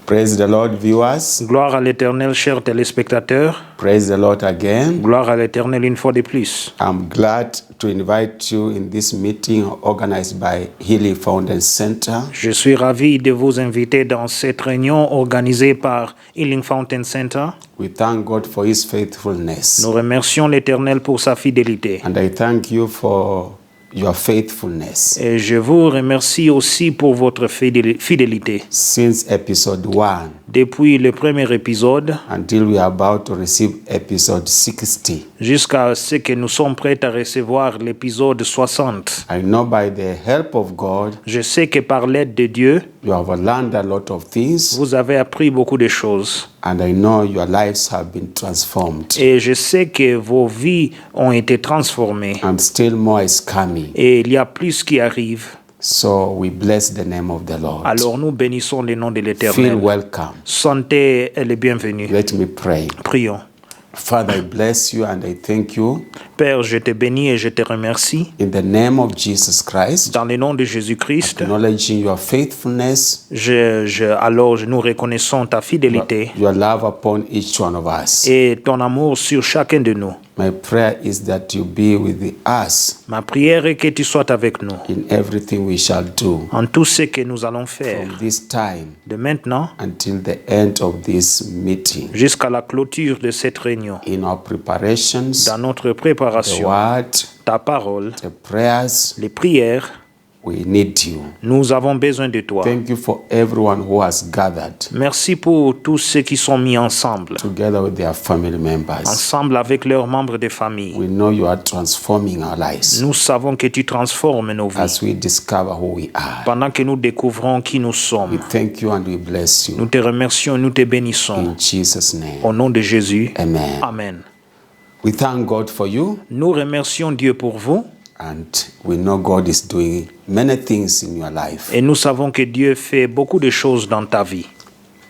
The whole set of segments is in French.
Praise the Lord, viewers. Gloire à l'Éternel, chers téléspectateurs. Praise the Lord again. Gloire à l'Éternel une fois de plus. I'm glad to invite you in this meeting organized by Healing Fountain Center. Je suis ravi de vous inviter dans cette réunion organisée par Healing Fountain Center. We thank God for His faithfulness. Nous remercions l'Éternel pour sa fidélité. And I thank you for your faithfulness. Et je vous remercie aussi pour votre fidélité. Since episode 1 Depuis le premier épisode until we are about to receive episode 60. jusqu'à ce que nous sommes prêts à recevoir l'épisode 60. I know by the help of God, Je sais que par l'aide de Dieu, you have learned a lot of things, vous avez appris beaucoup de choses. and I know your lives have been transformed. Et je sais que vos vies ont été transformées. And still more is coming. Et il y a plus qui arrive. So we bless the name of the Lord. Alors nous bénissons le nom de Feel l'Éternel. welcome. Sentez les bienvenus. Let me pray. Prions. Father, I bless you and I thank you Père, je te bénis et je te remercie. in the name of Jesus Christ, Dans le nom de Jésus-Christ, acknowledging your faithfulness, alors nous reconnaissons ta fidélité your love upon each one of us. et ton amour sur chacun de nous. My prayer is that you be with us Ma prière est que tu sois avec nous in everything we shall do en tout ce que nous allons faire from this time de maintenant until the end of this meeting. jusqu'à la clôture de cette réunion. In our preparations, Dans notre the préparation, word, ta parole, the prayers, les prières, we need you. nous avons besoin de toi. Thank you for everyone who has gathered Merci pour tous ceux qui sont mis ensemble, together with their family members. ensemble avec leurs membres de famille. We know you are transforming our lives Nous savons que tu transformes nos vies as we discover who we are. pendant que nous découvrons qui nous We sommes. thank you and we bless Nous you. te remercions, nous te bénissons. In Jesus' name. Au nom de Jésus. Amen. Amen. We thank God for you, Nous remercions Dieu pour vous and we know God is doing many things in your life. et nous savons que Dieu fait beaucoup de choses dans ta vie.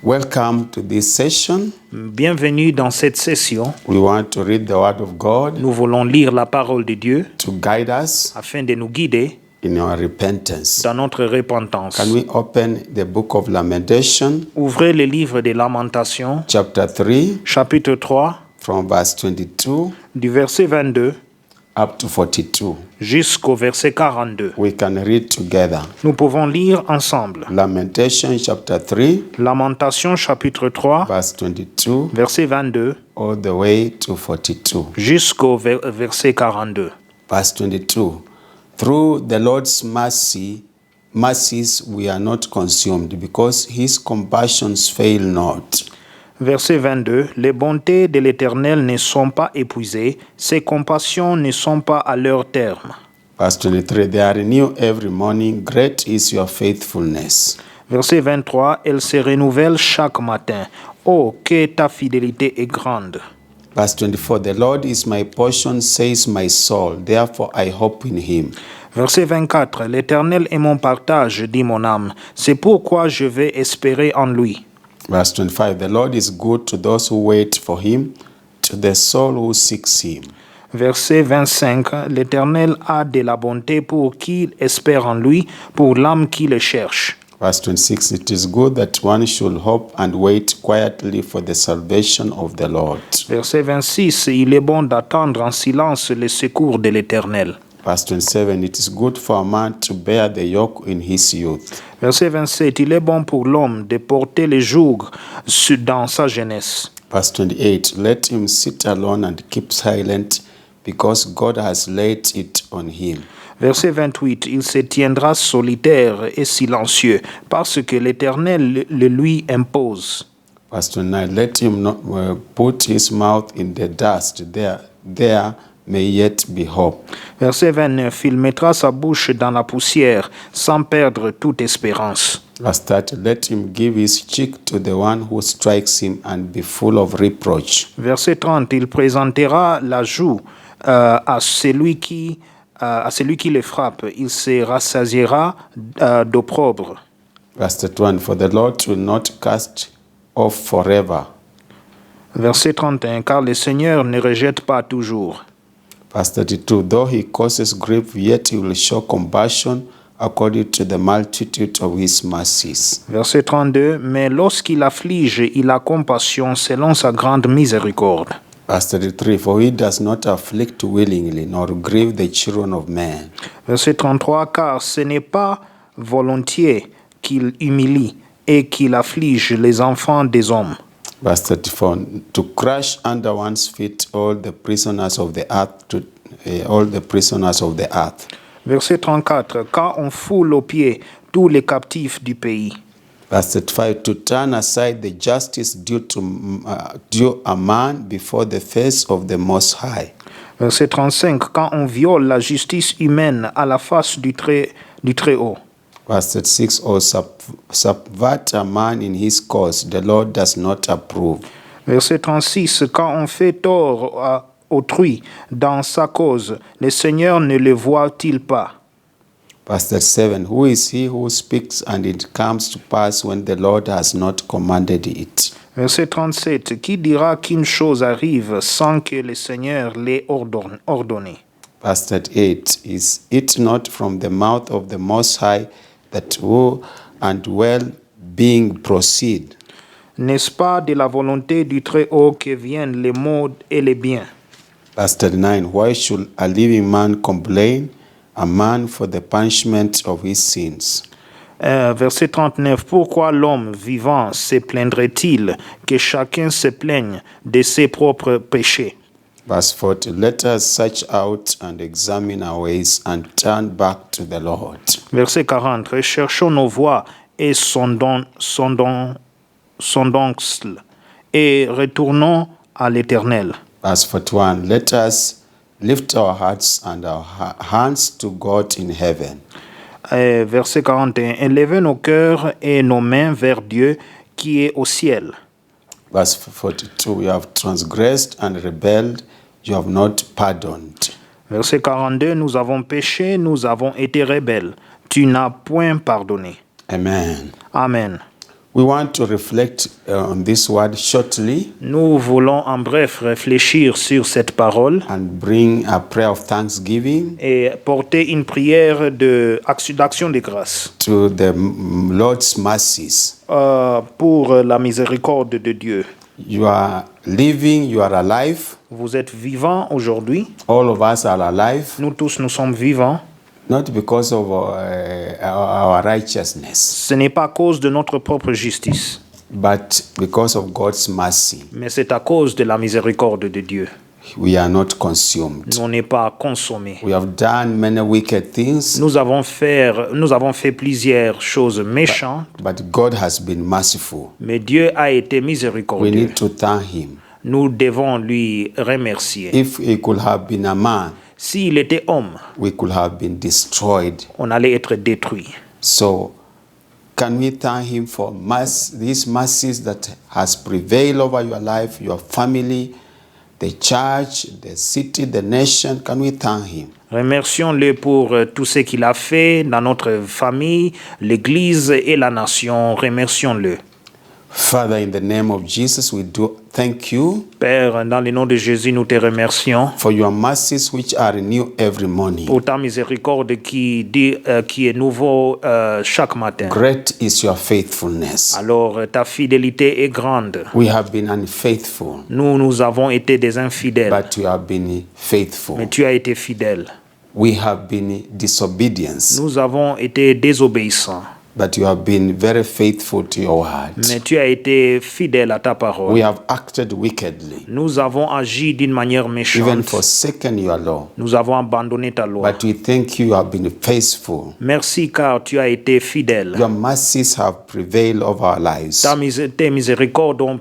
Welcome to this session. Bienvenue dans cette session. We want to read the Word of God Nous voulons lire la parole de Dieu to guide us afin de nous guider in our repentance. dans notre repentance. Can we open the book of Lamentation, Ouvrez le livre des Lamentations, chapter 3, chapitre 3, from verse 22 du verset 22 up to 42? jusqu'au verset 42. We can read together. Nous pouvons lire ensemble. Lamentation chapter 3, Lamentations, chapitre 3, verse 22, verset 22 all the way to 42. jusqu'au verset 42. Verse 22. Through the Lord's mercies we are not consumed, because his compassions fail not. Verset 22. Les bontés de l'Éternel ne sont pas épuisées, ses compassions ne sont pas à leur terme. Verse 23. They are renewed every morning. Great is your faithfulness. Verset 23. Elles se renouvellent chaque matin. Oh, que ta fidélité est grande. Verse 24. The Lord is my portion, says my soul. Therefore I hope in him. Verset 24. L'Éternel est mon partage, dit mon âme. C'est pourquoi je vais espérer en lui. Verse 25. The Lord is good to those who wait for him, to the soul who seeks him. Verset 25. L'Éternel a de la bonté pour qui espère en lui, pour l'âme qui le cherche. Verse 26. It is good that one should hope and wait quietly for the salvation of the Lord. Verset 26. Il est bon d'attendre en silence le secours de l'Éternel. Verse 27. It is good for a man to bear the yoke in his youth. Verset 27. Il est bon pour l'homme de porter le joug dans sa jeunesse. Verse 28. Let him sit alone and keep silent, because God has laid it on him. Verset 28. Il se tiendra solitaire et silencieux, parce que l'Éternel le lui impose. Verse 29. Let him not put his mouth in the dust. There may yet be hope. Verset 29. Il mettra sa bouche dans la poussière, sans perdre toute espérance. Verse 30. Let him give his cheek to the one who strikes him, and be full of reproach. Verset 30. Il présentera la joue à celui qui le frappe. Il se rassasiera d'opprobre. Verse 31. For the Lord will not cast off forever. Verset 31. Car le Seigneur ne rejette pas toujours. Verse 32. Though he causes grief, yet he will show compassion according to the multitude of his mercies. Verset 32. Mais lorsqu'il afflige, il a compassion selon sa grande miséricorde. Verse 33, for he does not afflict willingly, nor grieve the children of men. Verset 33. Car ce n'est pas volontiers qu'il humilie et qu'il afflige les enfants des hommes. Verse 34, to crush under one's feet all the prisoners of the earth, all the prisoners of the earth. Verset 34. Quand on foule aux pieds tous les captifs du pays. Verse 35, to turn aside the justice due a man before the face of the Most High. Verset 35. Quand on viole la justice humaine à la face du Très-Haut. Verse 36, or subvert a man in his cause, the Lord does not approve. Verset 36. Quand on fait tort à autrui dans sa cause, le Seigneur ne le voit-il pas? Verse 37, who is he who speaks and it comes to pass when the Lord has not commanded it? Verset 37. Qui dira qu'une chose arrive sans que le Seigneur l'ait ordonné? Verse 38, is it not from the mouth of the Most High that woe and well-being proceed? N'est-ce pas de la volonté du Très-Haut que viennent les maux et les biens? Verse 39, why should a living man complain, a man for the punishment of his sins? Verset 39. Pourquoi l'homme vivant se plaindrait-il que chacun se plaigne de ses propres péchés? Verse 40, let us search out and examine our ways and turn back to the Lord. Verset 40. Recherchons nos voies et sondons et retournons à l'Éternel. Verse 41, let us lift our hearts and our hands to God in heaven. Verset 41. Élevez nos cœurs et nos mains vers Dieu qui est au ciel. Verse 42, you have transgressed and rebelled, you have not pardoned. Verset 42. Nous avons péché, nous avons été rebelles. Tu n'as point pardonné. Amen. Amen. We want to reflect on this word shortly Nous voulons en bref réfléchir sur cette parole and bring a prayer of thanksgiving et porter une prière d'action de grâce to the Lord's mercies. pour la miséricorde de Dieu. You are living, you are alive. Vous êtes vivants aujourd'hui. All of us are alive, Nous tous, nous sommes vivants. not because of our righteousness, Ce n'est pas à cause de notre propre justice, but because of God's mercy. mais c'est à cause de la miséricorde de Dieu. We are not consumed. Nous n'est pas consommés. We have done many wicked things, Nous avons fait plusieurs choses méchantes, but God has been merciful. mais Dieu a été We miséricordieux. need to thank Him. Nous devons lui remercier. If He could have been a man, S'il était homme, we could have been destroyed. on allait être détruit. So, can we thank Him for these mercies that has prevailed over your life, your family, the church, the city, the nation? Can we thank Him? Remercions-le pour tout ce qu'il a fait dans notre famille, l'Église et la nation. Remercions-le. Father, in the name of Jesus, we do thank you Père, dans le nom de Jésus, nous te remercions for your mercies which are new every morning. pour ta miséricorde qui est nouveau chaque matin. Great is your faithfulness. Alors, ta fidélité est grande. We have been unfaithful, Nous avons été des infidèles, but you have been mais faithful. tu as été fidèle. We have been disobedience, Nous avons été désobéissants, but you have been very faithful to your word. mais tu as été fidèle à ta parole. We have acted wickedly, Nous avons agi d'une manière even méchante. forsaken your law. Nous avons abandonné ta loi. But we thank you have been faithful. Merci car tu as été fidèle. Your mercies have prevailed over our lives, Tes miséricordes ont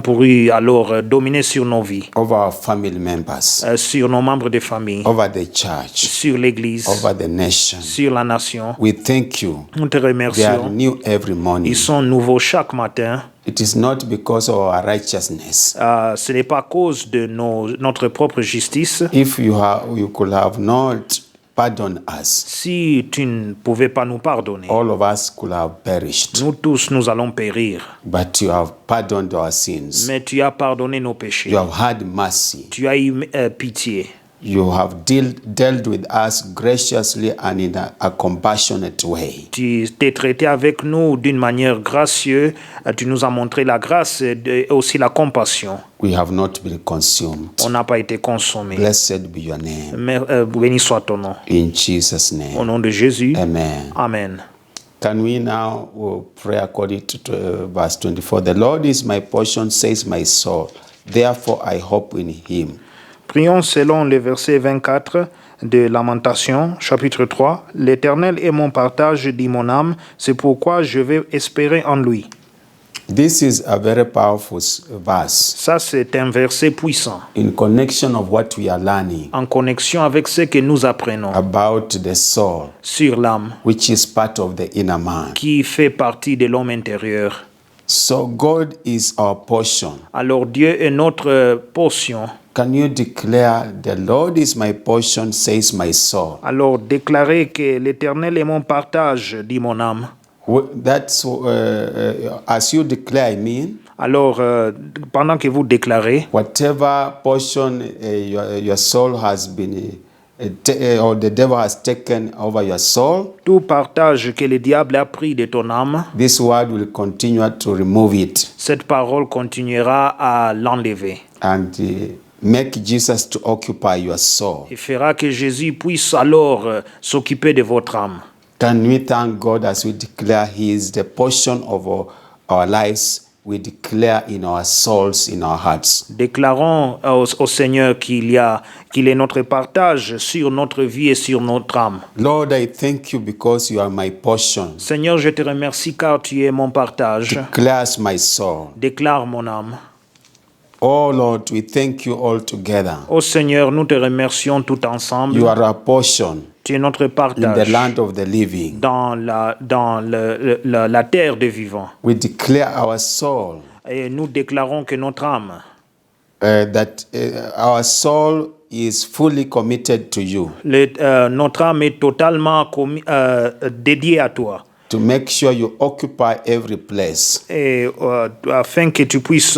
pourru alors dominer sur nos vies, over our family members, sur nos membres de famille, over the church, sur l'Église, over the nation. sur la nation. We thank you. Nous te They are remercions. new every morning. Ils sont nouveaux chaque matin. It is not because of our righteousness. Ce n'est pas à cause de notre propre justice. If you could have not pardoned us, Si tu ne pouvais pas nous pardonner, all of us could have perished. nous tous, nous allons périr. But you have pardoned our sins. Mais tu as pardonné nos péchés. You have had mercy. Tu as eu pitié. You have dealt with us graciously and in a compassionate way. Tu t'es traité avec nous d'une manière gracieuse. Tu nous as montré la grâce et aussi la compassion. We have not been consumed. On n'a pas été consommés. Blessed be your name. Mais, béni soit ton nom. In Jesus' Au name. nom de Jésus. Amen. Amen. Can we now pray according to verse 24? The Lord is my portion, says my soul. Therefore I hope in him. Prions selon le verset 24 de Lamentation, chapitre 3. L'Éternel est mon partage, dit mon âme, c'est pourquoi je vais espérer en lui. This is a very powerful verse Ça, c'est un verset puissant, in connection of what we are learning en connexion avec ce que nous apprenons about the soul, sur l'âme, which is part of the inner man. qui fait partie de l'homme intérieur. So God is our portion. Alors Dieu est notre portion. Can you declare, the Lord is my portion, says my soul? Alors déclarez que l'Éternel est mon partage, dit mon âme. That's as you declare, I mean, Alors, pendant que vous déclarez, whatever portion your soul has been, or the devil has taken over your soul, tout partage que le diable a pris de ton âme, this word will continue to remove it cette parole continuera à l'enlever and make Jesus to occupy your soul. et fera que Jésus puisse alors s'occuper de votre âme. Can we thank God as we declare He is the portion of our lives? We declare in our souls, in our hearts. Déclarons au Seigneur qu'il est notre partage sur notre vie et sur notre âme. Lord, I thank you because you are my portion. Seigneur, je te remercie car tu es mon partage. Declares my soul. Déclare mon âme. Oh Lord, we thank you all together. Ô Seigneur, nous te remercions tout ensemble. You are a portion Tu es notre in partage the land of the living. dans la terre des vivants. We declare our soul, Et nous déclarons que notre âme, that our soul is fully committed to you, notre âme est totalement dédiée à toi. to make sure you occupy every place. Et afin que tu puisses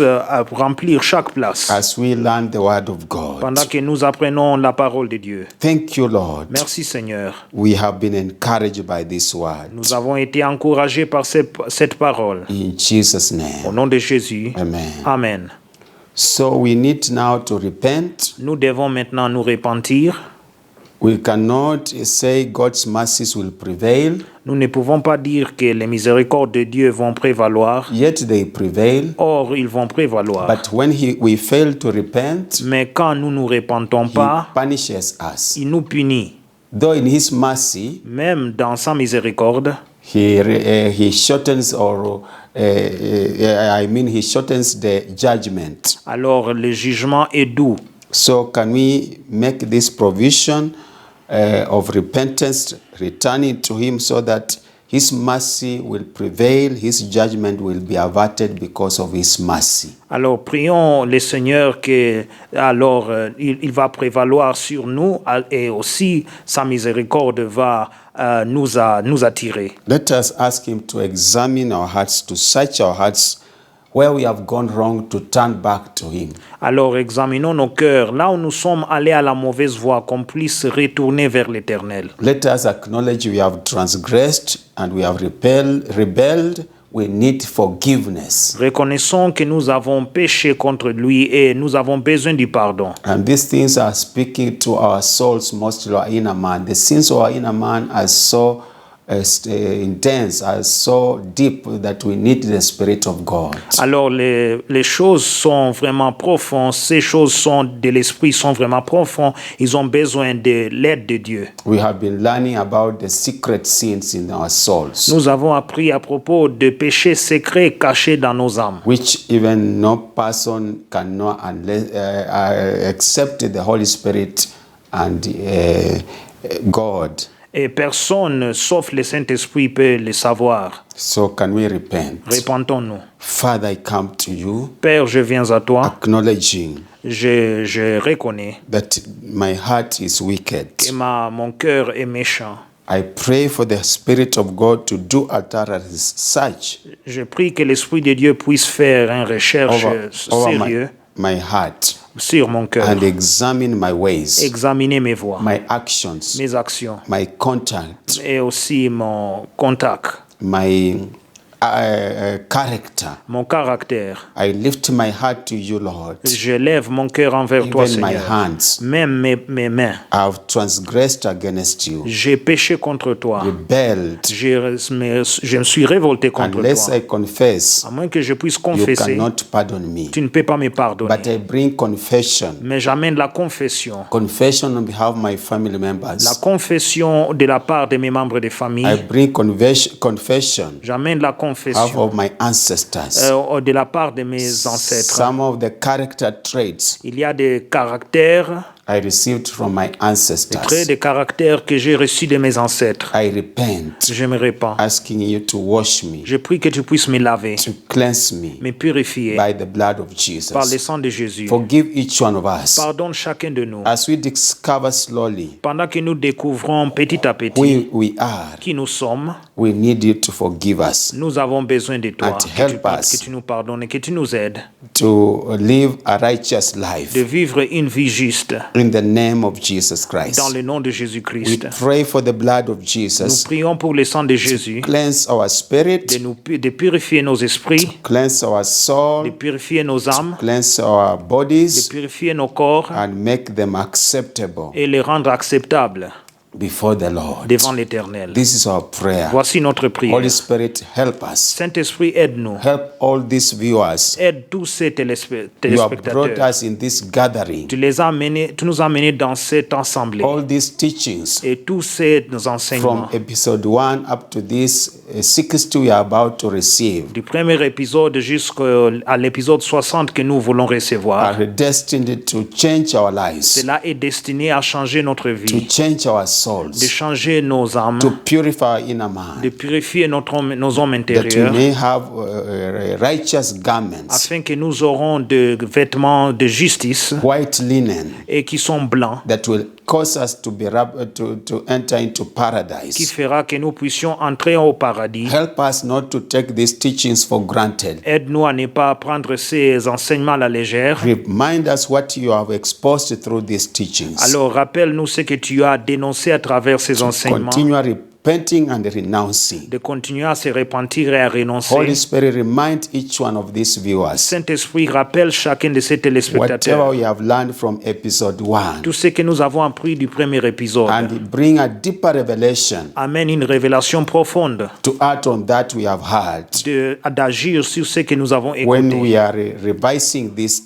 remplir chaque place. As we learn the word of God. Pendant que nous apprenons la parole de Dieu. Thank you, Lord. Merci Seigneur. We have been encouraged by this word. Nous avons été encouragés par cette parole. In Jesus' Au name. nom de Jésus. Amen. Amen. So we need now to repent. Nous devons maintenant nous repentir. We cannot say God's mercies will prevail, Nous ne pouvons pas dire que les miséricordes de Dieu vont prévaloir. yet they prevail. Or, ils vont prévaloir. But when we fail to repent, Mais quand nous nous repentons He pas, punishes us. il nous punit. Though in His mercy, Même dans sa miséricorde, He shortens He shortens the judgment. alors le jugement est doux. So can we make this provision of repentance, returning to Him, so that His mercy will prevail, His judgment will be averted because of His mercy. Alors prions le Seigneur que alors il va prévaloir sur nous et aussi sa miséricorde va nous attirer. Let us ask Him to examine our hearts, to search our hearts where we have gone wrong, to turn back to Him. Alors examinons nos cœurs, là où nous sommes allés à la mauvaise voie, qu'on puisse retourner vers l'Éternel. Let us acknowledge we have transgressed and we have rebelled. We need forgiveness. Reconnaissons que nous avons péché contre lui et nous avons besoin du pardon. And these things are speaking to our souls, mostly our inner man. The sins of our inner man are so intense, are so deep that we need the Spirit of God. Alors les choses sont vraiment profondes, ces choses sont de l'esprit sont vraiment profondes, ils ont besoin de l'aide de Dieu. We have been learning about the secret sins in our souls, Nous avons appris à propos de péchés secrets cachés dans nos âmes, which even no person can know unless except the Holy Spirit and God. et personne sauf le Saint-Esprit peut le savoir. So can we repent? Repentons-nous. Father, I come to you, Père, je viens à toi, acknowledging je reconnais that my heart is wicked. que mon cœur est méchant. I pray for the Spirit of God to do a thorough search Je prie que l'Esprit de Dieu puisse faire une recherche over sérieuse my heart. sur mon cœur. and examine my ways, Examiner mes voies, my actions, mes actions my contact, et aussi mon contact, my character. mon caractère. I lift my heart to you, Lord. Je lève mon cœur envers toi, Even my Seigneur. hands Même mes mains. have transgressed against you, J'ai péché contre toi. rebelled. Je me suis révolté contre Unless toi. I confess, À moins que je puisse you confesser, cannot pardon me. tu ne peux pas me pardonner. But I bring confession. Mais j'amène la confession. Confession on behalf of my family La members. confession de la part de mes membres de famille. I bring confession J'amène la half confession of my ancestors. de la part de mes ancêtres. Some of the character traits Il y a des caractères, I received from my des traits ancestors. de caractères que j'ai reçus de mes ancêtres. I repent, Je me répands. asking you to wash me, Je prie que tu puisses me laver, to cleanse me me purifier by the blood of par le Jesus. sang de Jésus. Forgive each one of us. Pardonne chacun de nous. As we discover slowly Pendant que nous découvrons petit à petit who we are, qui nous sommes, we need you to forgive us, nous avons besoin de toi. And help us. Que tu nous pardonnes et que tu nous aides to live a righteous de life vivre une vie juste in the name of Jesus Christ. dans le nom de We Jésus-Christ. pray for the blood of Nous Jesus prions pour le sang de Jésus cleanse our spirit, de purifier nos esprits, cleanse our de soul, purifier nos âmes, cleanse our de bodies, purifier nos corps and make them acceptable et les rendre acceptables before the Lord. devant l'Éternel. This is our prayer. Voici notre prière. Holy Spirit, help us. Saint-Esprit, aide-nous. Help all these viewers. Aide tous ces You have brought téléspectateurs. us in this gathering. Tu nous as menés dans cette assemblée. All these teachings Et tous ces enseignements, from episode 1 up to this 60 we are about to receive du premier épisode jusqu'à l'épisode 60 que nous voulons recevoir, are destined to change our lives, cela est destiné à changer notre to vie, change our de souls, changer nos âmes, to purify our inner de man, purifier nos hommes that we intérieurs, may have righteous garments, afin que nous aurons des vêtements de justice white linen, et qui sont blancs, that will cause us to enter into qui paradise. fera que nous puissions entrer au paradis. Help us not to take these teachings for granted. Aide-nous à ne pas prendre ces enseignements à la légère. Remind us what you have exposed through these teachings. Alors rappelle-nous ce que tu as dénoncé à travers ces enseignements, Continue repenting and renouncing. de continuer à se repentir et à renoncer. Holy Spirit, remind each one of these viewers Saint-Esprit, rappelle chacun de ces whatever téléspectateurs we have learned from episode 1 tout ce que nous avons appris du premier épisode. and bring a deeper revelation Amène une révélation profonde to add on that we have heard d'agir sur ce que nous avons when écouté. we are revising these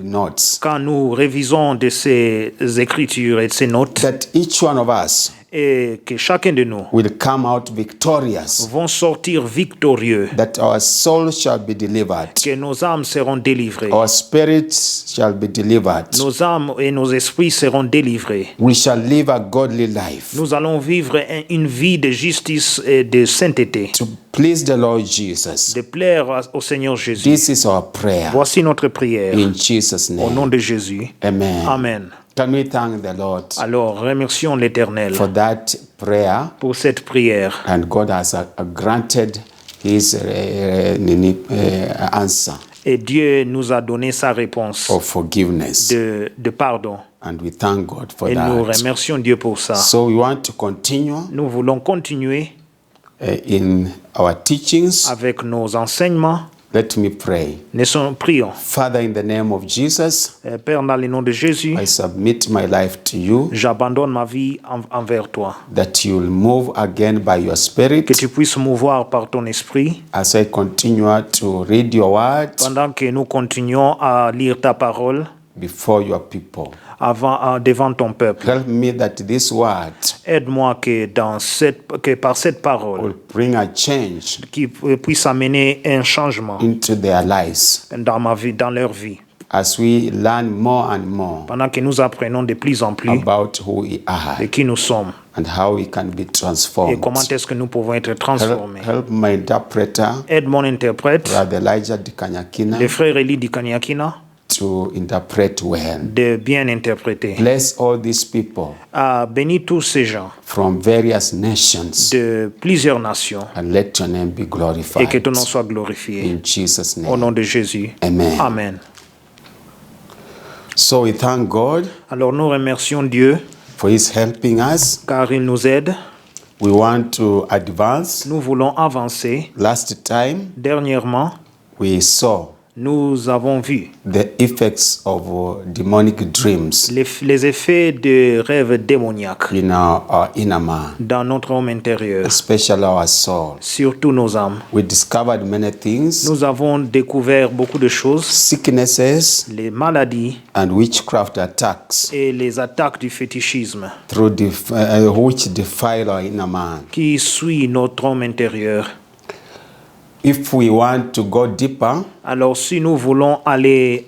notes, Quand nous révisons de ces écritures et de ces notes, that each one of us et que chacun de nous will come out victorious, vont sortir victorieux, that our soul shall be delivered, que nos âmes seront délivrées. our spirits shall be delivered. Nos âmes et nos esprits seront délivrés. We shall live a godly life Nous allons vivre une vie de justice et de sainteté, to please the Lord Jesus. de plaire au Seigneur Jésus. This is our prayer Voici notre prière. in Jesus' Au nom name. de Jésus. Amen. Amen. Can we thank the Lord Alors, remercions l'Éternel for that prayer? pour cette prière. And God has granted his answer Et Dieu nous a donné sa réponse of forgiveness. de pardon. And we thank God for Et nous that. remercions Dieu pour ça. So we want to continue Nous voulons continuer in our teachings. avec nos enseignements. Let me pray. Nous prions. Father, in the name of Jesus, Père, dans le nom de Jésus, I submit my life to you, j'abandonne ma vie envers toi. that you will move again by your Spirit Que tu puisses mouvoir par ton esprit as I continue to read your word pendant que nous continuons à lire ta parole before your people. devant ton peuple. Help me that this word Aide-moi que par cette parole, will bring a change qui puisse amener un changement into their lives dans ma vie, dans leur vie. as we learn more and more Pendant que nous apprenons de plus en plus about who we are de qui nous sommes and how we can be et transformed. comment est-ce que nous pouvons être transformés. Help my interpreter, Aide mon interprète, Brother Elijah Dikanyakina, le frère Eli Dikanyakina, to interpret well. de bien interpréter. Bless all these people Bénis tous ces gens from various nations de plusieurs nations and let your name be et que glorified. ton nom soit glorifié. In Jesus' Au name. nom de Jésus. Amen. Amen. So we thank God Alors nous remercions Dieu for His helping us. car il nous aide. We want to advance. Nous voulons avancer. Last time Dernièrement, we saw nous avons vu the effects of demonic dreams les effets de rêves démoniaques in our inner man, dans notre homme intérieur, especially our soul. surtout nos âmes. We discovered many things, Nous avons découvert beaucoup de choses, sicknesses les maladies and witchcraft attacks et les attaques du fétichisme which defile our inner man. qui suit notre homme intérieur. If we want to go deeper, Alors si nous voulons aller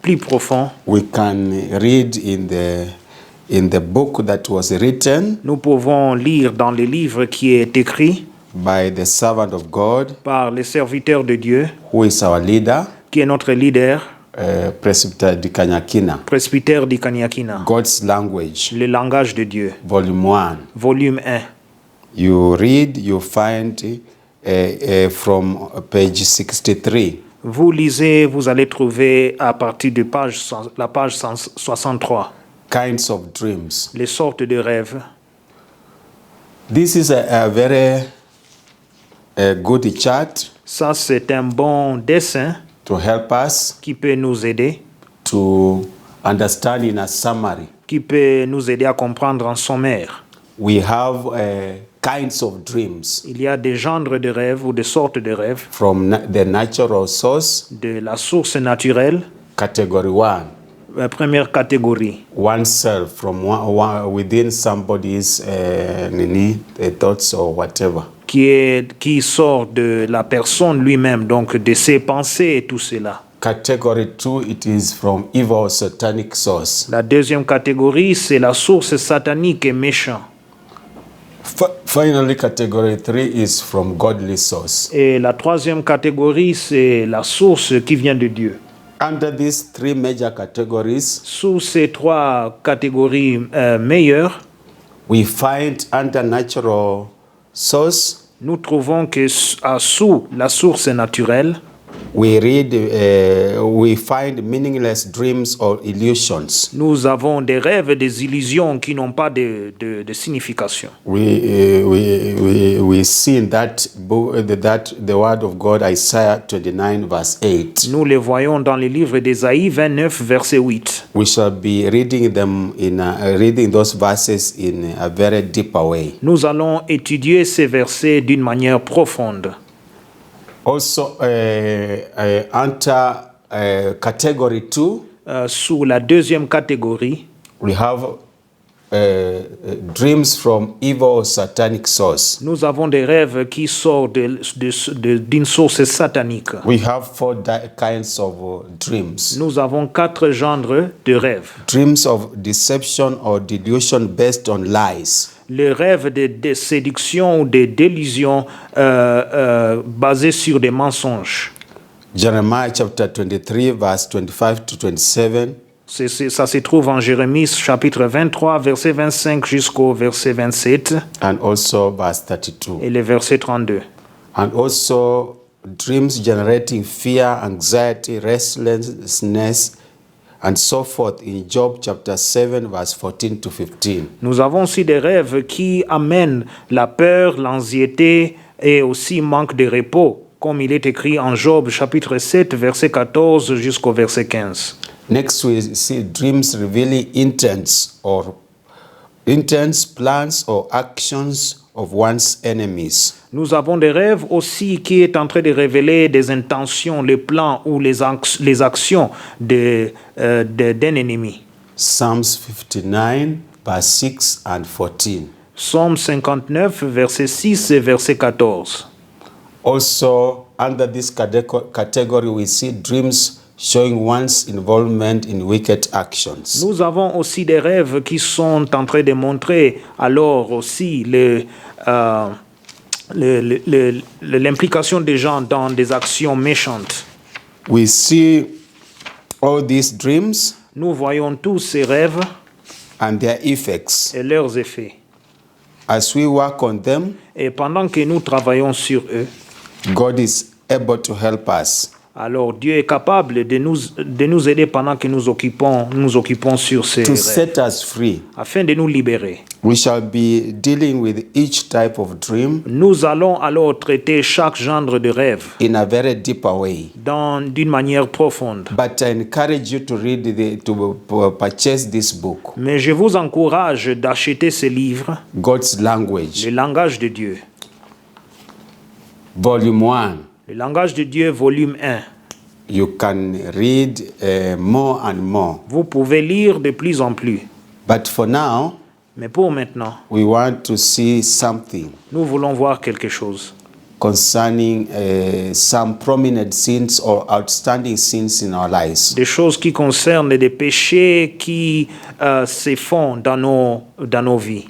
plus profond, we can read in the book that was written nous pouvons lire dans le livre qui est écrit by the servant of God, par les serviteurs de Dieu, who is our leader, qui est notre leader, Presbyter Dikanyakina, presbytère d'Ikaniakina, God's Language, le langage de Dieu, Volume 1. volume 1. You read, you find from page 63. Vous lisez, vous allez trouver à partir de la page 63, Kinds of dreams. les sortes de rêves. This is a very good chart Ça, c'est un bon dessin to help us qui peut nous aider, to understand in a summary. qui peut nous aider à comprendre en sommaire. We have kinds of dreams Il y a des genres de rêves ou des sortes de rêves from the natural source, de la source naturelle, category 1. la première catégorie, Oneself, from within somebody's thoughts or whatever. qui sort de la personne lui-même, donc de ses pensées et tout cela. Category 2, it is from evil satanic source. La deuxième catégorie, c'est la source satanique et méchante. Finally, category 3 is from godly source. Et la troisième catégorie, c'est la source qui vient de Dieu. Under these three major categories, Sous ces trois catégories meilleures, we find under natural source, nous trouvons que sous la source naturelle, we find meaningless dreams or illusions. nous avons des rêves et des illusions qui n'ont pas de signification. We see in that book that the word of God, Isaiah 29 verse 8. Nous les voyons dans le livre d'Ésaïe 29, verset 8. We shall be reading them reading those verses in a very deeper way. Nous allons étudier ces versets d'une manière profonde. Also, under category 2, Sous la deuxième catégorie, we have dreams from evil satanic source. nous avons des rêves qui sortent d'une source satanique. We have four kinds of dreams. Nous avons 4 genres de rêves. Dreams of deception or delusion based on lies. Les rêves de séduction ou de délusion basés sur des mensonges. Jeremiah chapter 23 verse 25 to 27. Ça se trouve en Jérémie chapitre 23, verset 25 jusqu'au verset 27 And also verse 32. et le verset 32. And also dreams generating fear, anxiety, restlessness, and so forth in Job chapter 7 verse 14 to 15. Nous avons aussi des rêves qui amènent la peur, l'anxiété et aussi manque de repos, comme il est écrit en Job chapitre 7, verset 14 jusqu'au verset 15. Next we see dreams revealing intents, plans or actions of one's enemies. Nous avons des rêves aussi qui est en train de révéler des intentions, les plans ou les actions d'un ennemi. Psalms 59 verse 6 and 14. Psaume 59, verset 6 et verset 14. Also, under this category, we see dreams showing one's involvement in wicked actions. Nous avons aussi des rêves qui sont en train de montrer alors aussi l'implication des gens dans des actions méchantes. We see all these dreams Nous voyons tous ces rêves and their effects. et leurs effets. As we work on them, Et pendant que nous travaillons sur eux, God is able to help us Alors Dieu est capable de nous aider pendant que nous occupons sur ces to rêves, set us free. afin de nous libérer. We shall be dealing with each type of dream Nous allons alors traiter chaque genre de rêve in a very deeper way. d'une manière profonde. But I encourage you to purchase this book, Mais je vous encourage d'acheter ce livre, God's Language, le langage de Dieu. Volume 1. Le langage de Dieu, volume 1. You can read more and more. Vous pouvez lire de plus en plus. But for now, Mais pour maintenant, we want to see something nous voulons voir quelque chose concerning some prominent sins or outstanding sins in our lives. des choses qui concernent des péchés qui se font dans nos vies.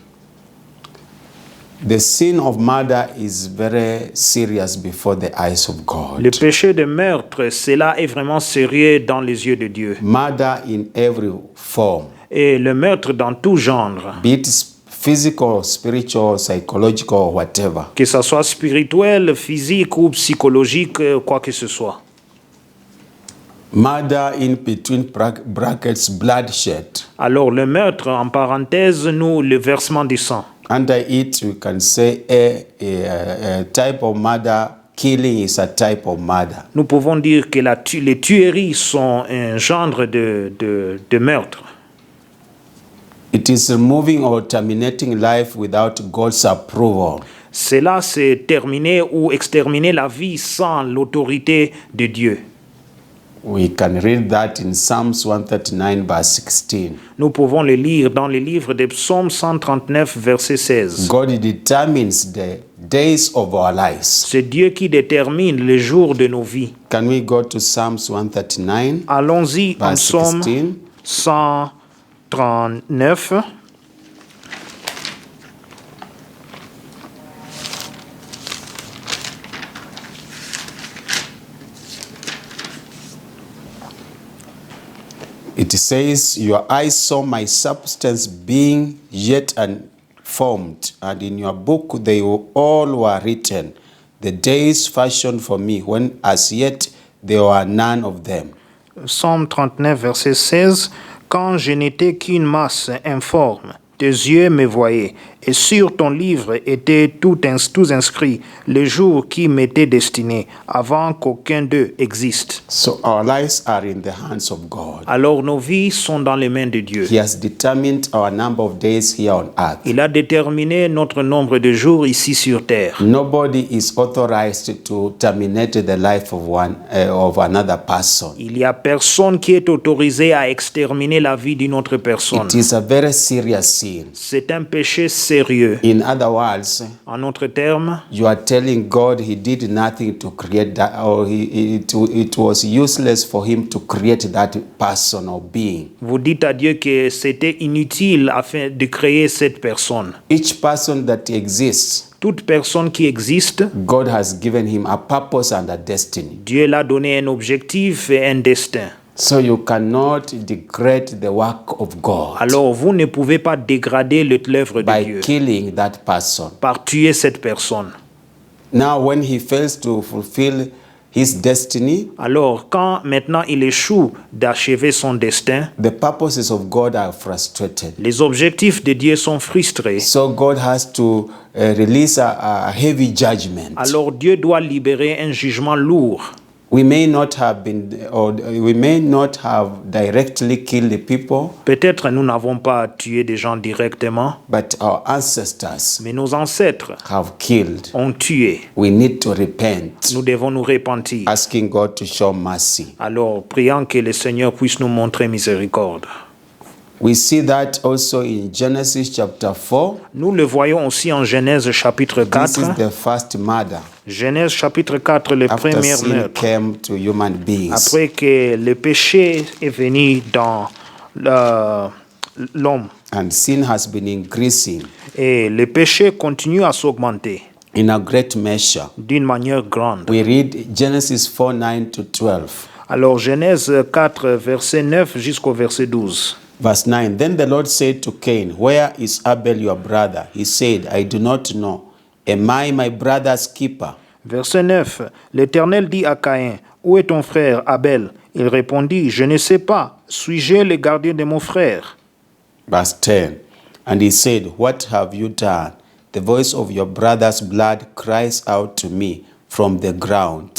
The sin of murder is very serious before the eyes of God. Le péché de meurtre, cela est vraiment sérieux dans les yeux de Dieu. Murder in every form, Et le meurtre dans tout genre, be it physical, spiritual, psychological, or whatever. que ce soit spirituel, physique ou psychologique, quoi que ce soit. Murder in between brackets, bloodshed. Alors le meurtre, en parenthèse, nous, le versement du sang. Under it, we can say a type of murder, killing is a type of murder. Nous pouvons dire que les tueries sont un genre de meurtre. It is removing or terminating life without God's approval. Cela, c'est terminer ou exterminer la vie sans l'autorité de Dieu. We can read that in Psalms 139, verse 16. Nous pouvons le lire dans le livre des Psaumes 139, verset 16. God determines the days of our lives. C'est Dieu qui détermine les jours de nos vies. Can we go to Psalms 139, Allons-y en verse Psaume 16? 139. It says, your eyes saw my substance being yet unformed, and in your book they all were written, the days fashioned for me, when as yet there were none of them. Psaume 39, verset 16. Quand je n'étais qu'une masse informe, tes yeux me voyaient, et sur ton livre étaient tous inscrits les jours qui m'étaient destinés, avant qu'aucun d'eux existe. So our lives are in the hands of God. Alors nos vies sont dans les mains de Dieu. He has determined our number of days here on earth. Il a déterminé notre nombre de jours ici sur terre. Nobody is authorized to terminate the life of another person. Il n'y a personne qui est autorisé à exterminer la vie d'une autre personne. It is a very serious sin. C'est un péché sérieux. In other words, En autres termes, you are telling God he did nothing to create that, or it was useless for him to create that person or being. vous dites à Dieu que c'était inutile afin de créer cette personne. Each person that exists, Toute personne qui existe, God has given him a purpose and a destiny. Dieu l'a donné un objectif et un destin. So you cannot degrade the work of God Alors vous ne pouvez pas dégrader l'œuvre de by Dieu killing that person. par tuer cette personne. Now, when he fails to fulfill his destiny, Alors quand maintenant il échoue d'achever son destin, the purposes of God are frustrated. les objectifs de Dieu sont frustrés. So God has to release a heavy judgment. Alors Dieu doit libérer un jugement lourd. We may not have directly killed the people, Peut-être nous n'avons pas tué des gens directement, but our ancestors mais nos ancêtres have killed. ont tué. We need to repent, Nous devons nous repentir. asking God to show mercy. Alors prions que le Seigneur puisse nous montrer miséricorde. We see that also in Genesis chapter 4. Nous le voyons aussi en Genèse chapitre This is 4. the first murder Genèse chapitre 4, le after premier sin meurtre. came to human beings. Après que le péché est venu dans l'homme. And sin has been increasing Et le péché continue à s'augmenter in a great measure. d'une manière grande. We read Genesis 4, 9 to 12. Alors Genèse 4, verset 9 jusqu'au verset 12. Verse 9, then the Lord said to Cain, where is Abel your brother? He said, I do not know. Am I my brother's keeper? Verset 9. L'Éternel dit à Caïn, « Où est ton frère Abel ?» Il répondit, « Je ne sais pas. Suis-je le gardien de mon frère ?» Verse 10. And he said, What have you done? The voice of your brother's blood cries out to me from the ground.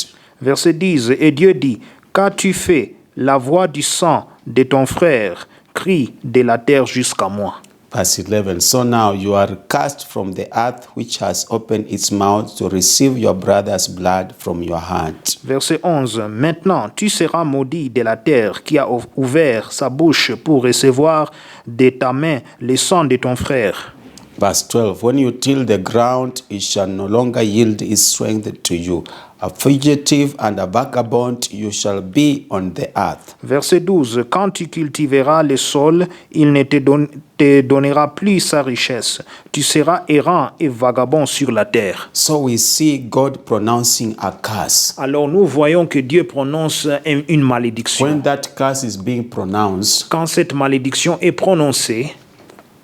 Verset 10. Et Dieu dit, « Qu'as-tu fait? La voix du sang de ton frère crie de la terre jusqu'à moi. » Verse 11. So now you are cast from the earth, which has opened its mouth to receive your brother's blood from your hand. Verset 11. Maintenant, tu seras maudit de la terre qui a ouvert sa bouche pour recevoir de ta main le sang de ton frère. Verse 12. When you till the ground, it shall no longer yield its strength to you. A fugitive and a vagabond you shall be on the earth. Verset 12. Quand tu cultiveras le sol, il ne te donnera plus sa richesse. Tu seras errant et vagabond sur la terre. So we see God pronouncing a curse. Alors nous voyons que Dieu prononce une malédiction. When that curse is being pronounced, Quand cette malédiction est prononcée,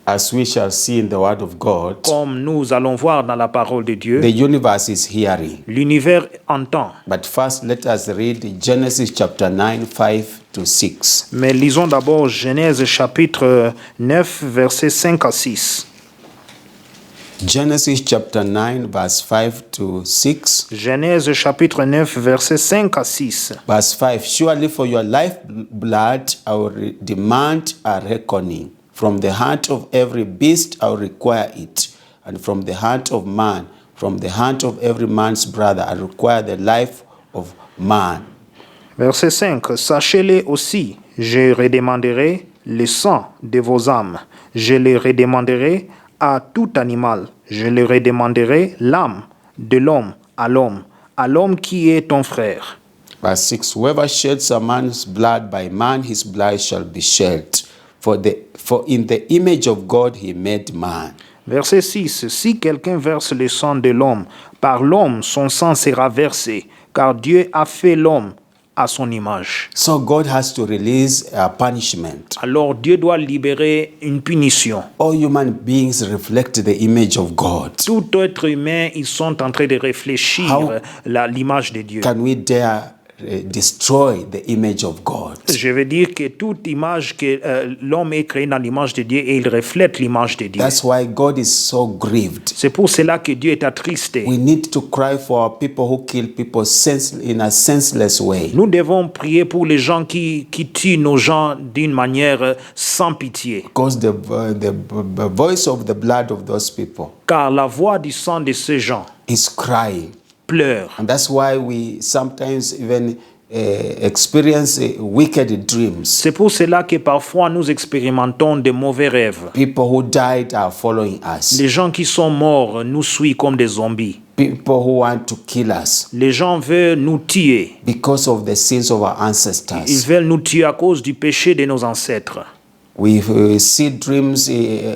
as we shall see in the word of God, comme nous allons voir dans la parole de Dieu, the universe is hearing. l'univers entend. But first, let us read Genesis chapter 9, 5 to 6. Mais lisons d'abord Genèse chapitre 9, versets 5 à 6. Genesis chapter 9, verse 5 to 6. Genèse chapitre 9, versets 5 à 6. Verse 5. Surely for your lifeblood I will demand a reckoning. From the heart of every beast I will require it. And from the heart of man, from the heart of every man's brother, I require the life of man. Verset 5. Sachez-le aussi, je redemanderai le sang de vos âmes. Je le redemanderai à tout animal. Je le redemanderai l'âme de l'homme, à l'homme qui est ton frère. Verse 6. Whoever sheds a man's blood, by man his blood shall be shed. For in the image of God he made man. Verset 6. Si quelqu'un verse le sang de l'homme, par l'homme son sang sera versé, car Dieu a fait l'homme à son image. So God has to release a punishment. Alors Dieu doit libérer une punition. All human beings reflect the image of God. Tout être humain, ils sont en train de réfléchir l'image de Dieu. Can we dare destroy the image of God? Je veux dire que toute image que l'homme est créé dans l'image de Dieu et il reflète l'image de Dieu. That's why God is so grieved. C'est pour cela que Dieu est attristé. We need to cry for our people who kill people in a senseless way. Nous devons prier pour les gens qui tuent nos gens d'une manière sans pitié. Because the voice of the blood of those people Car la voix du sang de ces gens is crying. pleure. And that's why we sometimes even experience wicked dreams. C'est pour cela que parfois nous expérimentons de mauvais rêves. People who died are following us. Les gens qui sont morts nous suivent comme des zombies. People who want to kill us Les gens veulent nous tuer. because of the sins of our Ils ancestors. veulent nous tuer à cause du péché de nos ancêtres. We see dreams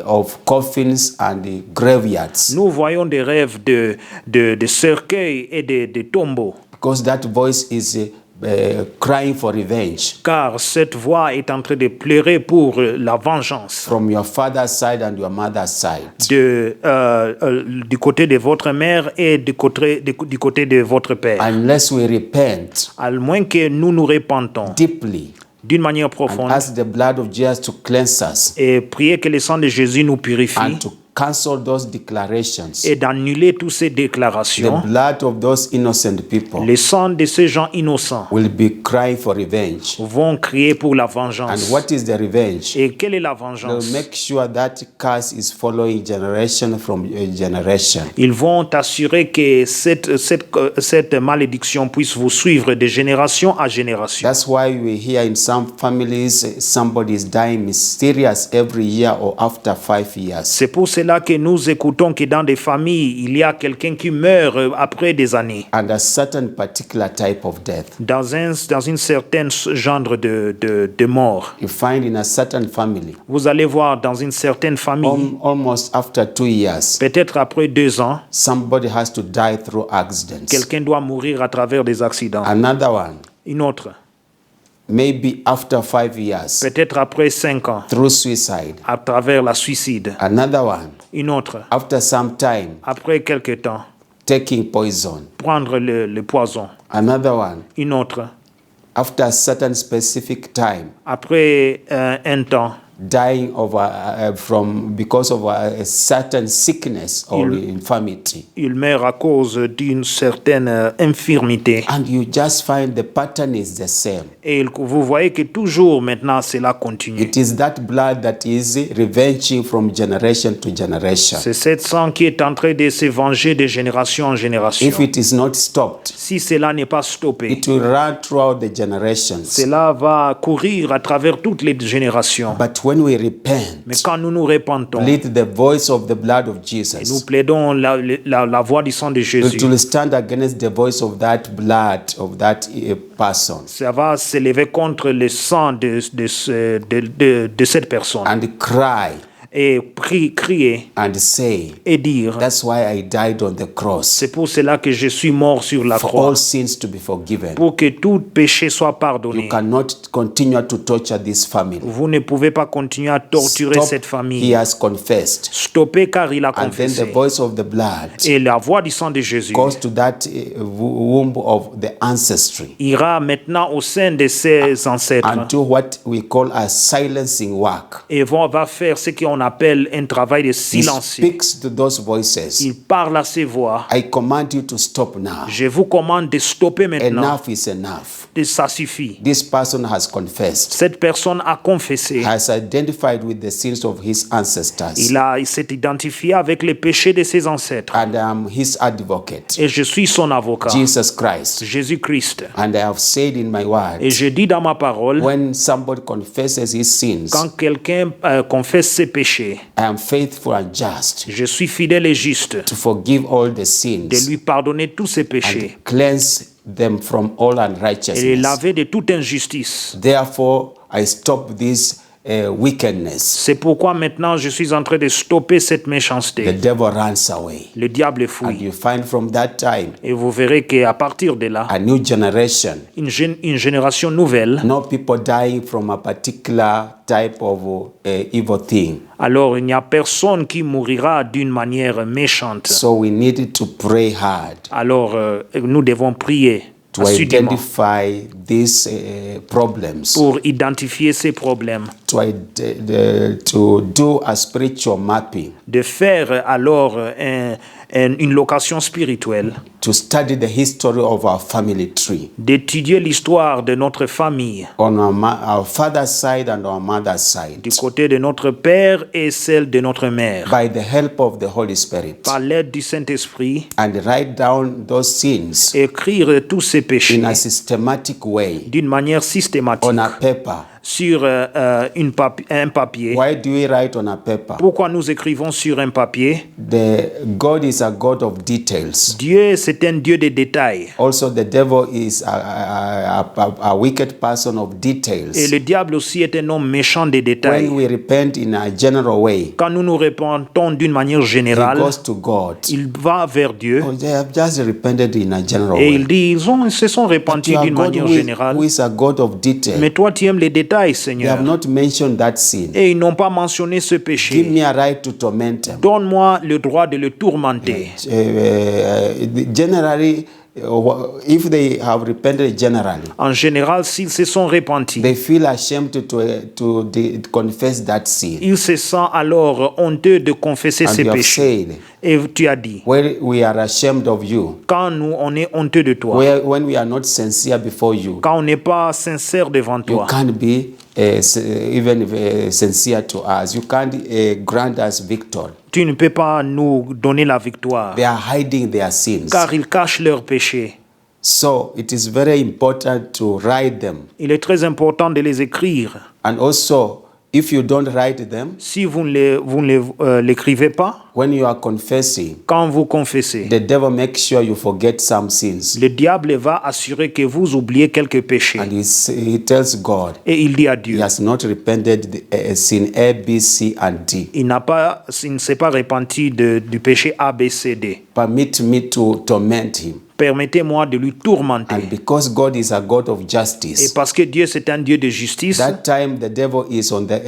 of coffins and graveyards Nous voyons des rêves de cercueils et de tombeaux. because that voice is crying for revenge Car cette voix est en train de pleurer pour la vengeance from your father's side and your mother's side. du côté de votre mère et du côté de votre père. Unless we repent À moins que nous nous repentons deeply d'une manière and profonde ask the blood of Jesus to cleanse us et prier que le sang de Jésus nous purifie and to cancel those declarations, et d'annuler toutes ces the déclarations, blood of those innocent people le sang de ces gens innocents will be crying for revenge. vont crier pour la And vengeance. what is the revenge? Et quelle est la They'll vengeance? make sure that curse is following generation from generation. Ils vont assurer que cette malédiction puisse vous suivre de génération à génération. That's why we hear in some families somebody is dying mysterious every year or after 5 years. C'est pour cela que nous écoutons que dans des familles, il y a quelqu'un qui meurt après des années. And a certain particular type of death. Dans une certaine genre de mort. You find in a certain family, Vous allez voir dans une certaine famille, almost after 2 years, peut-être après 2 ans, somebody has to die through accidents. quelqu'un doit mourir à travers des accidents. Another one, Une autre, maybe after 5 years, peut-être après 5 ans, through suicide. à travers la suicide. Another one, Une autre, after some time, après quelque temps, taking poison. prendre le poison. Another one, Une autre, after a certain specific time, après un temps, dying because of a certain sickness or infirmity. il meurt à cause d'une certaine infirmité. And you just find the pattern is the same. Et vous voyez que toujours maintenant cela continue. It is that blood that is revenging from generation to generation. C'est cette sang qui est en train de se venger de génération en génération. If it is not stopped, Si cela n'est pas stoppé, it will run throughout the generations. cela va courir à travers toutes les générations. But when we repent, Mais quand nous nous repentons, plead the voice of the blood of nous Jesus, plaidons la voix du sang de Jésus, it will stand against the voice of that blood of that person ça va s'élever contre le sang de cette personne and cry et crier and say, et dire, that's why I died on the cross, c'est pour cela que je suis mort sur la for croix, all sins to be forgiven. pour que tout péché soit You pardonné. cannot continue to torture this family. Vous ne pouvez pas continuer à torturer Stop. cette He famille. has confessed. Stoppez car il a And then confessé. the voice of the blood Et la voix du sang de Jésus goes to that womb of the ancestry ira maintenant au sein de ses ancêtres and do what we call a silencing work. et va faire ce qu'on appelle un travail de He silence. speaks to those voices. Il parle à ses voix. I command you to stop now. Je vous commande de stopper maintenant. Enough is enough. Ça suffit. This person has confessed, Cette personne a confessé. has identified with the sins of his ancestors, Il s'est identifié avec les péchés de ses ancêtres. and I am his advocate, Et je suis son avocat, Jesus Christ. Jésus-Christ. And I have said in my word, Et je dis dans ma parole, when somebody confesses his sins, quand quelqu'un confesse ses péchés, I am faithful and just je suis fidèle et juste to forgive all the de sins lui pardonner tous ses péchés and cleanse them from all et les unrighteousness. laver de toute injustice. Therefore, I stop this wickedness. C'est pourquoi maintenant je suis en train de stopper cette The méchanceté. devil runs away. Le diable And fuit. you find from that time Et vous verrez qu'à partir de là, a new generation. une génération nouvelle, No people dying from a particular type of evil thing. alors il n'y a personne qui mourira d'une manière méchante. So we need to pray hard Alors nous devons prier to assidûment identify these problems, pour identifier ces problèmes, to do a spiritual mapping, de faire alors une location spirituelle, to study the history of our family tree d'étudier l'histoire de notre famille, on our father's side and our mother's side, du côté de notre père et celle de notre mère, by the help of the Holy Spirit, par l'aide du Saint-Esprit, and write down those sins écrire tous ces péchés in a systematic way d'une manière systématique on a paper. sur un papier. Why do we write on a paper? Pourquoi nous écrivons sur un papier? God is a God of details. Dieu, c'est un Dieu de détails. Also, the devil is a wicked person of Et details. le diable aussi est un homme méchant de détails. When we repent in a general way, Quand nous nous repentons d'une manière he générale, goes to God. il va vers Dieu Oh, they have just repented in a general et way. il dit, ils se sont But repentis you are d'une God manière who générale. is a God of detail. Mais toi, tu aimes les détails, They Seigneur. have not mentioned that sin. Et ils n'ont pas mentionné ce Give péché. me a right to torment them. Donne-moi le droit de le tourmenter. Generally, if they have repented generally, En général, s'ils se sont repentis, they feel ashamed to confess that sin. ils se sentent alors honteux de confesser And ses you have péchés. said, Et tu as dit, where we are ashamed of you, quand on est honteux de toi, when we are not sincere before you, quand on n'est pas sincère devant you toi, can't be even sincere to us. You can't grant us victory. tu ne peux pas nous donner la victoire, They are hiding their sins. car ils cachent leurs péchés. So it is very important to write them. Il est très important de les écrire. And also, if you don't write them, Si vous ne l'écrivez pas, when you are confessing, quand vous confessez, the devil makes sure you forget some sins. le diable va assurer que vous oubliez quelques péchés. And he tells God, Et il dit à he Dieu, has not repented sin A, B, C, and D. il ne s'est pas repenti du péché A, B, C, D. Permit me to torment him. permettez-moi de lui tourmenter. And because God is a God of Et justice, parce que Dieu c'est un Dieu de justice, that time the devil is on the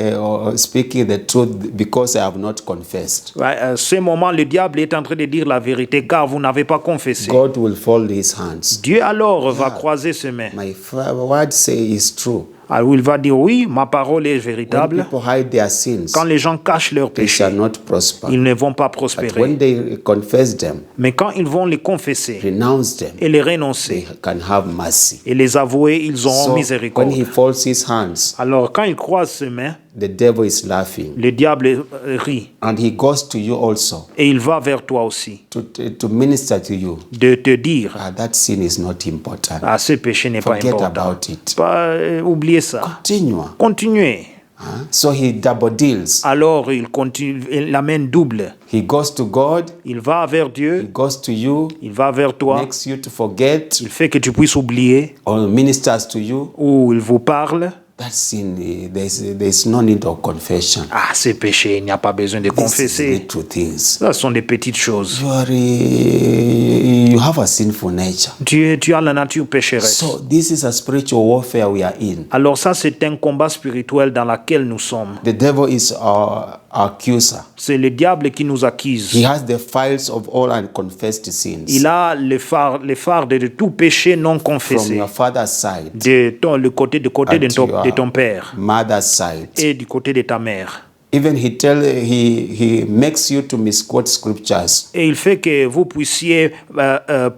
speaking the truth because I have not confessed. ouais, à ce moment, le diable est en train de dire la vérité car vous n'avez pas confessé. God will fold his hands. Dieu alors va croiser ses mains. My word say is true. Alors il va dire oui, ma parole est When véritable. people hide their sins, Quand les gens cachent leurs they péchés, shall not prosper. ils ne vont pas But prospérer. when they confess them, Mais quand ils vont les confesser renounce them, et les renoncer they can have mercy. et les avouer, ils auront So when miséricorde. he folds his hands, Alors quand il croise ses mains, the devil is laughing. le diable rit And he goes to you also et il va vers toi aussi to minister to you. de te dire That sin is not important. ah, ce péché n'est pas Forget important. about it. Pas oubliez ça. Continue. Continuez. So he double deals. Alors il continue, il amène double. He goes to God, Il va vers he Dieu, goes to you, il va vers toi, makes you to forget, il fait que tu puisses oublier or ministers to you. ou il vous parle. That sin, there's no need of confession. Ah, ces péchés, il n'y a pas besoin de These are confesser. little things. Ça sont des petites choses. You have a sinful nature. Tu as la nature pécheresse. So this is a spiritual warfare we are in. Alors ça, c'est un combat spirituel dans lequel nous sommes. The devil is our accuser. C'est le diable qui nous He accuse. has the files of all unconfessed sins Il a les phares de tout péché non from confessé. your father's side, Le côté de ton père mother's side. et du côté de ta mère. Even he makes you to misquote scriptures. Et il fait que vous puissiez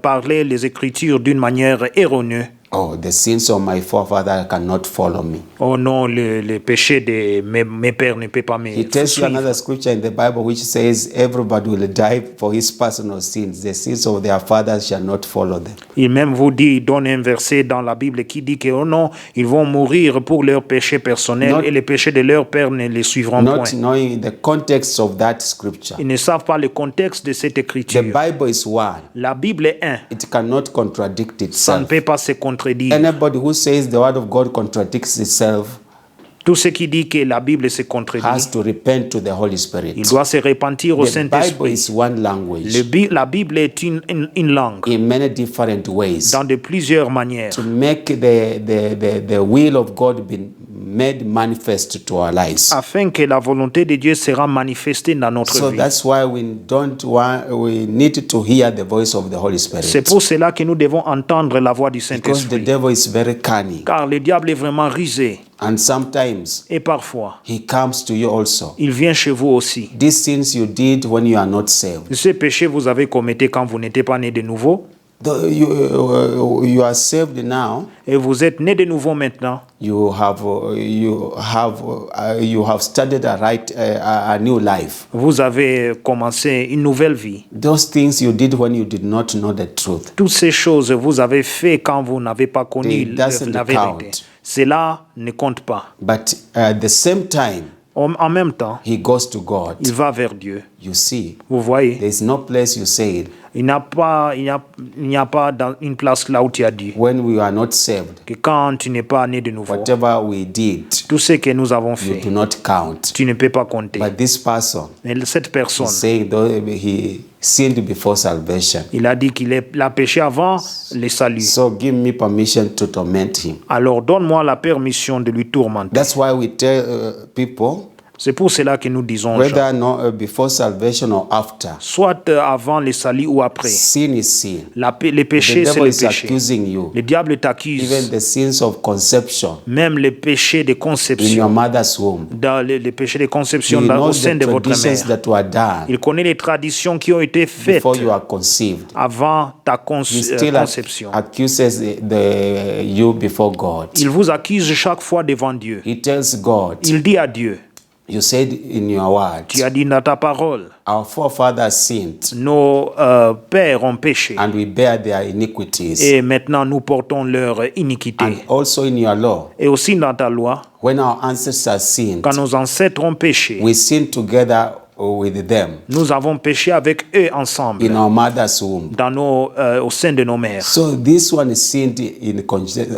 parler les Écritures d'une manière erronée. Oh, the sins of my forefather cannot follow me. Oh non, le péché de mes pères ne peut pas me He tells you suivre. another scripture in the Bible which says everybody will die for his personal sins. The sins of their fathers shall not follow them. Il même vous dit, il donne un verset dans la Bible qui dit que oh non, ils vont mourir pour leurs péchés personnels et les péchés de leur père ne les suivront Not point. knowing the context of that scripture. Ils ne savent pas le contexte de cette The écriture. Bible is one. La Bible est un. It cannot contradict Ça ne itself. peut pas se contredire. Anybody who says the word of God contradicts itself Tout ce qui dit que la Bible se contredit, has to repent to the Holy Spirit. il doit se repentir au The Bible Saint-Esprit. is one language La Bible est une langue in many different ways dans de plusieurs manières to make the will of God be made manifest to our lives. afin que la volonté de Dieu sera manifestée dans notre So vie. that's why we need to hear the voice of the Holy C'est Spirit. pour cela que nous devons entendre la voix du Because the Saint-Esprit. devil is very cunning. Car le diable est vraiment rusé. And sometimes Et parfois, he comes to you also. il vient chez vous aussi. These things you did when you are not saved. Ces péchés vous avez commettés quand vous n'étiez pas né de nouveau. You are saved now. Et vous êtes né de nouveau maintenant. You have started a new life. Vous avez commencé une nouvelle vie. Those things you did when you did not know the truth. Toutes ces choses vous avez fait quand vous n'avez pas connu It doesn't la vérité. count. Cela ne compte pas. But at the same time, En même temps, he goes to God. il va vers Dieu. You see, Vous voyez, there is no place you said il n'y a pas dans une place là où tu as dit when we are not saved. que quand tu n'es pas né de nouveau, Whatever we did, tout ce que nous avons you fait, do not count. tu ne peux pas compter. But this person Mais cette personne, saying though he sinned before salvation. il a dit qu'il a péché avant le salut. So give me permission to torment him. Alors donne-moi la permission de lui tourmenter. That's why we tell people, C'est pour cela que nous disons, aux gens, whether no, before salvation or after, soit avant le salut ou après, sin is sin. les The péchés, c'est devil le is péché. accusing you. Le diable Even t'accuse. the sins of conception Même les péchés de in your conception, mother's womb. dans les péchés de He conception au knows sein the de votre traditions mère. that were done Il connaît les traditions qui ont été faites before you are conceived. avant ta He still conception. accuses you before God. Il vous accuse chaque fois devant Dieu. He tells God, Il dit à Dieu, you said in your word, tu as dit dans ta parole, our forefathers sinned nos pères ont péché and we bear their iniquities. et maintenant nous portons leur iniquité. And also in your law, Et aussi dans ta loi, when our ancestors sinned, quand nos ancêtres ont péché, we sinned together with them Nous avons péché avec eux ensemble in our mother's womb. au sein de nos mères. So this one sinned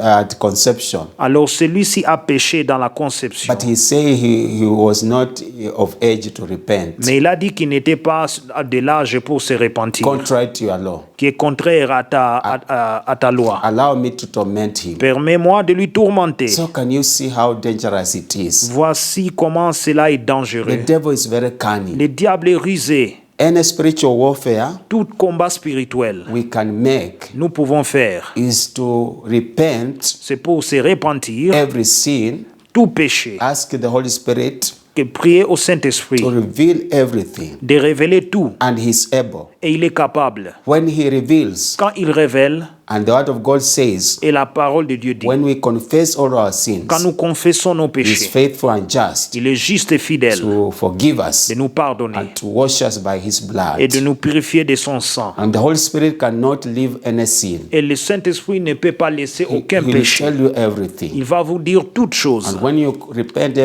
at conception. Alors celui-ci a péché dans la conception. But he said he was not of age to repent, Mais il a dit qu'il n'était pas de l'âge pour se repentir, contrary to your law. qui est contraire à ta loi. Allow me to torment him. Permets-moi de lui tourmenter. So can you see how dangerous it is? Voici comment cela est The dangereux. devil is very cunning. Le diable est rusé. Any spiritual warfare Tout combat spirituel we can make nous pouvons faire, is to repent c'est pour se repentir, every sin, tout péché, ask the Holy Spirit que prier au Saint-Esprit to reveal everything, de révéler tout. and he's able. Et il est capable. When he reveals, Quand il révèle, and the word of God says, et la parole de Dieu dit, when we confess all our sins, quand nous confessons nos he is péchés, faithful and just il est juste et fidèle to forgive us de nous pardonner and to wash us by his blood. et de nous purifier de son sang. And the Holy Spirit cannot leave any sin. Et le Saint-Esprit ne peut pas laisser He aucun will péché. tell you everything. Il va vous dire toutes choses. And when you repent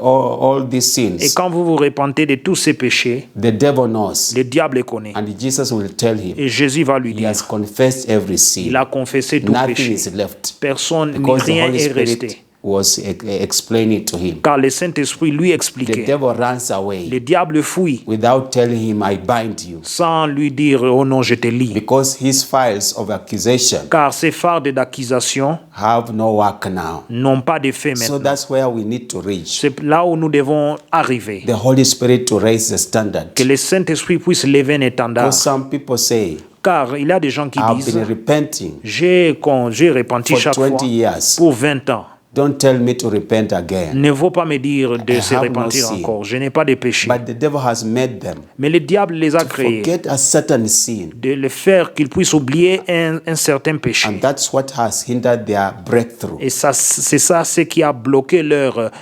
all these Et sins, quand vous vous repentez de tous ces péchés, the devil knows, le diable les connaît. and Jesus will tell him Et Jésus va lui he dire, has confessed every il sin. a confessé tout Nothing péché. is left Personne, ni because the rien Holy est Spirit resté. was explaining to him. Car le Saint-Esprit lui The expliquait. devil runs away Le diable fuit without telling him, I bind you, sans lui dire, oh non, je te lis. because his files of accusation Car ces fardes d'accusation have no work now. n'ont pas d'effet So maintenant. that's where we need to reach. C'est là où nous devons arriver. The Holy Spirit to raise the standard. Que le Saint-Esprit puisse lever un étendard. Because some people say, Car il y a des gens qui I've disent, been repenting j'ai repenti for chaque fois 20 years. pour 20 ans. Don't tell me to repent again. Ne faut pas me dire de I se have no repentir sin. encore. Je n'ai pas de péché. But the devil has made them Mais le diable les a créés forget a certain sin. de le faire qu'ils puissent oublier un certain péché. And that's what has hindered their breakthrough. Et ça, c'est ça ce qui a bloqué leur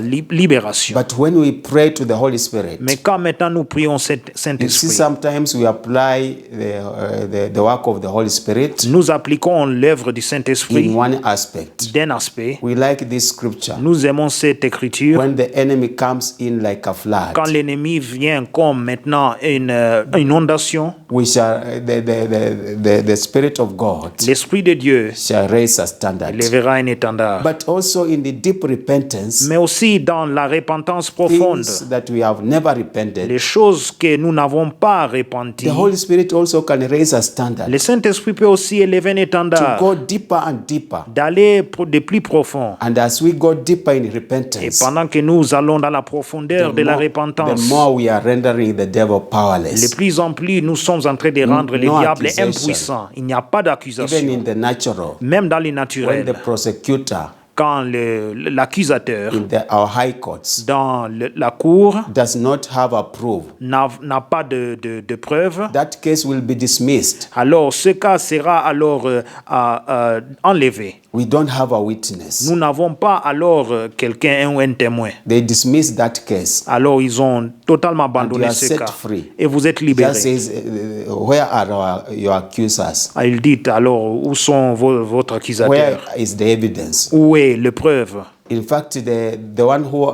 libération. But when we pray to the Holy Spirit, Mais quand maintenant nous prions you see, Saint-Esprit, sometimes we apply the work of the Holy Spirit nous appliquons l'œuvre du in Saint-Esprit one aspect. d'un aspect. We like this scripture. Nous aimons cette écriture. When the enemy comes in like a flood, Quand l'ennemi vient comme maintenant une inondation, we shall, the Spirit of God l'Esprit de Dieu shall raise a standard. lèvera un étendard. But also in the deep repentance, Mais aussi dans la repentance profonde, things that we have never repented, les choses que nous n'avons pas repenties, the Holy Spirit also can raise a standard le Saint-Esprit peut aussi élever un to étendard, go deeper and deeper. d'aller de plus profond. And as we go deeper in Et repentance, pendant que nous allons dans la profondeur de la repentance, the more we are rendering the devil de powerless. plus en plus nous sommes en train de rendre le No diable accusation. impuissant. Il n'y a pas Even d'accusation. in the natural, Même dans les when naturels, the prosecutor quand l'accusateur in our high courts dans la cour does not have a proof, n'a pas de preuves, that case will be dismissed. alors ce cas sera alors enlevé. We don't have a witness. Nous n'avons pas alors quelqu'un ou un témoin. They dismiss that case. Alors ils ont totalement abandonné you are ce set cas. free. Et vous êtes Just libérés. says, where are your accusers? Il dit alors, où sont votre Where accusateur? is the evidence? Où est le preuve? In fact, the one who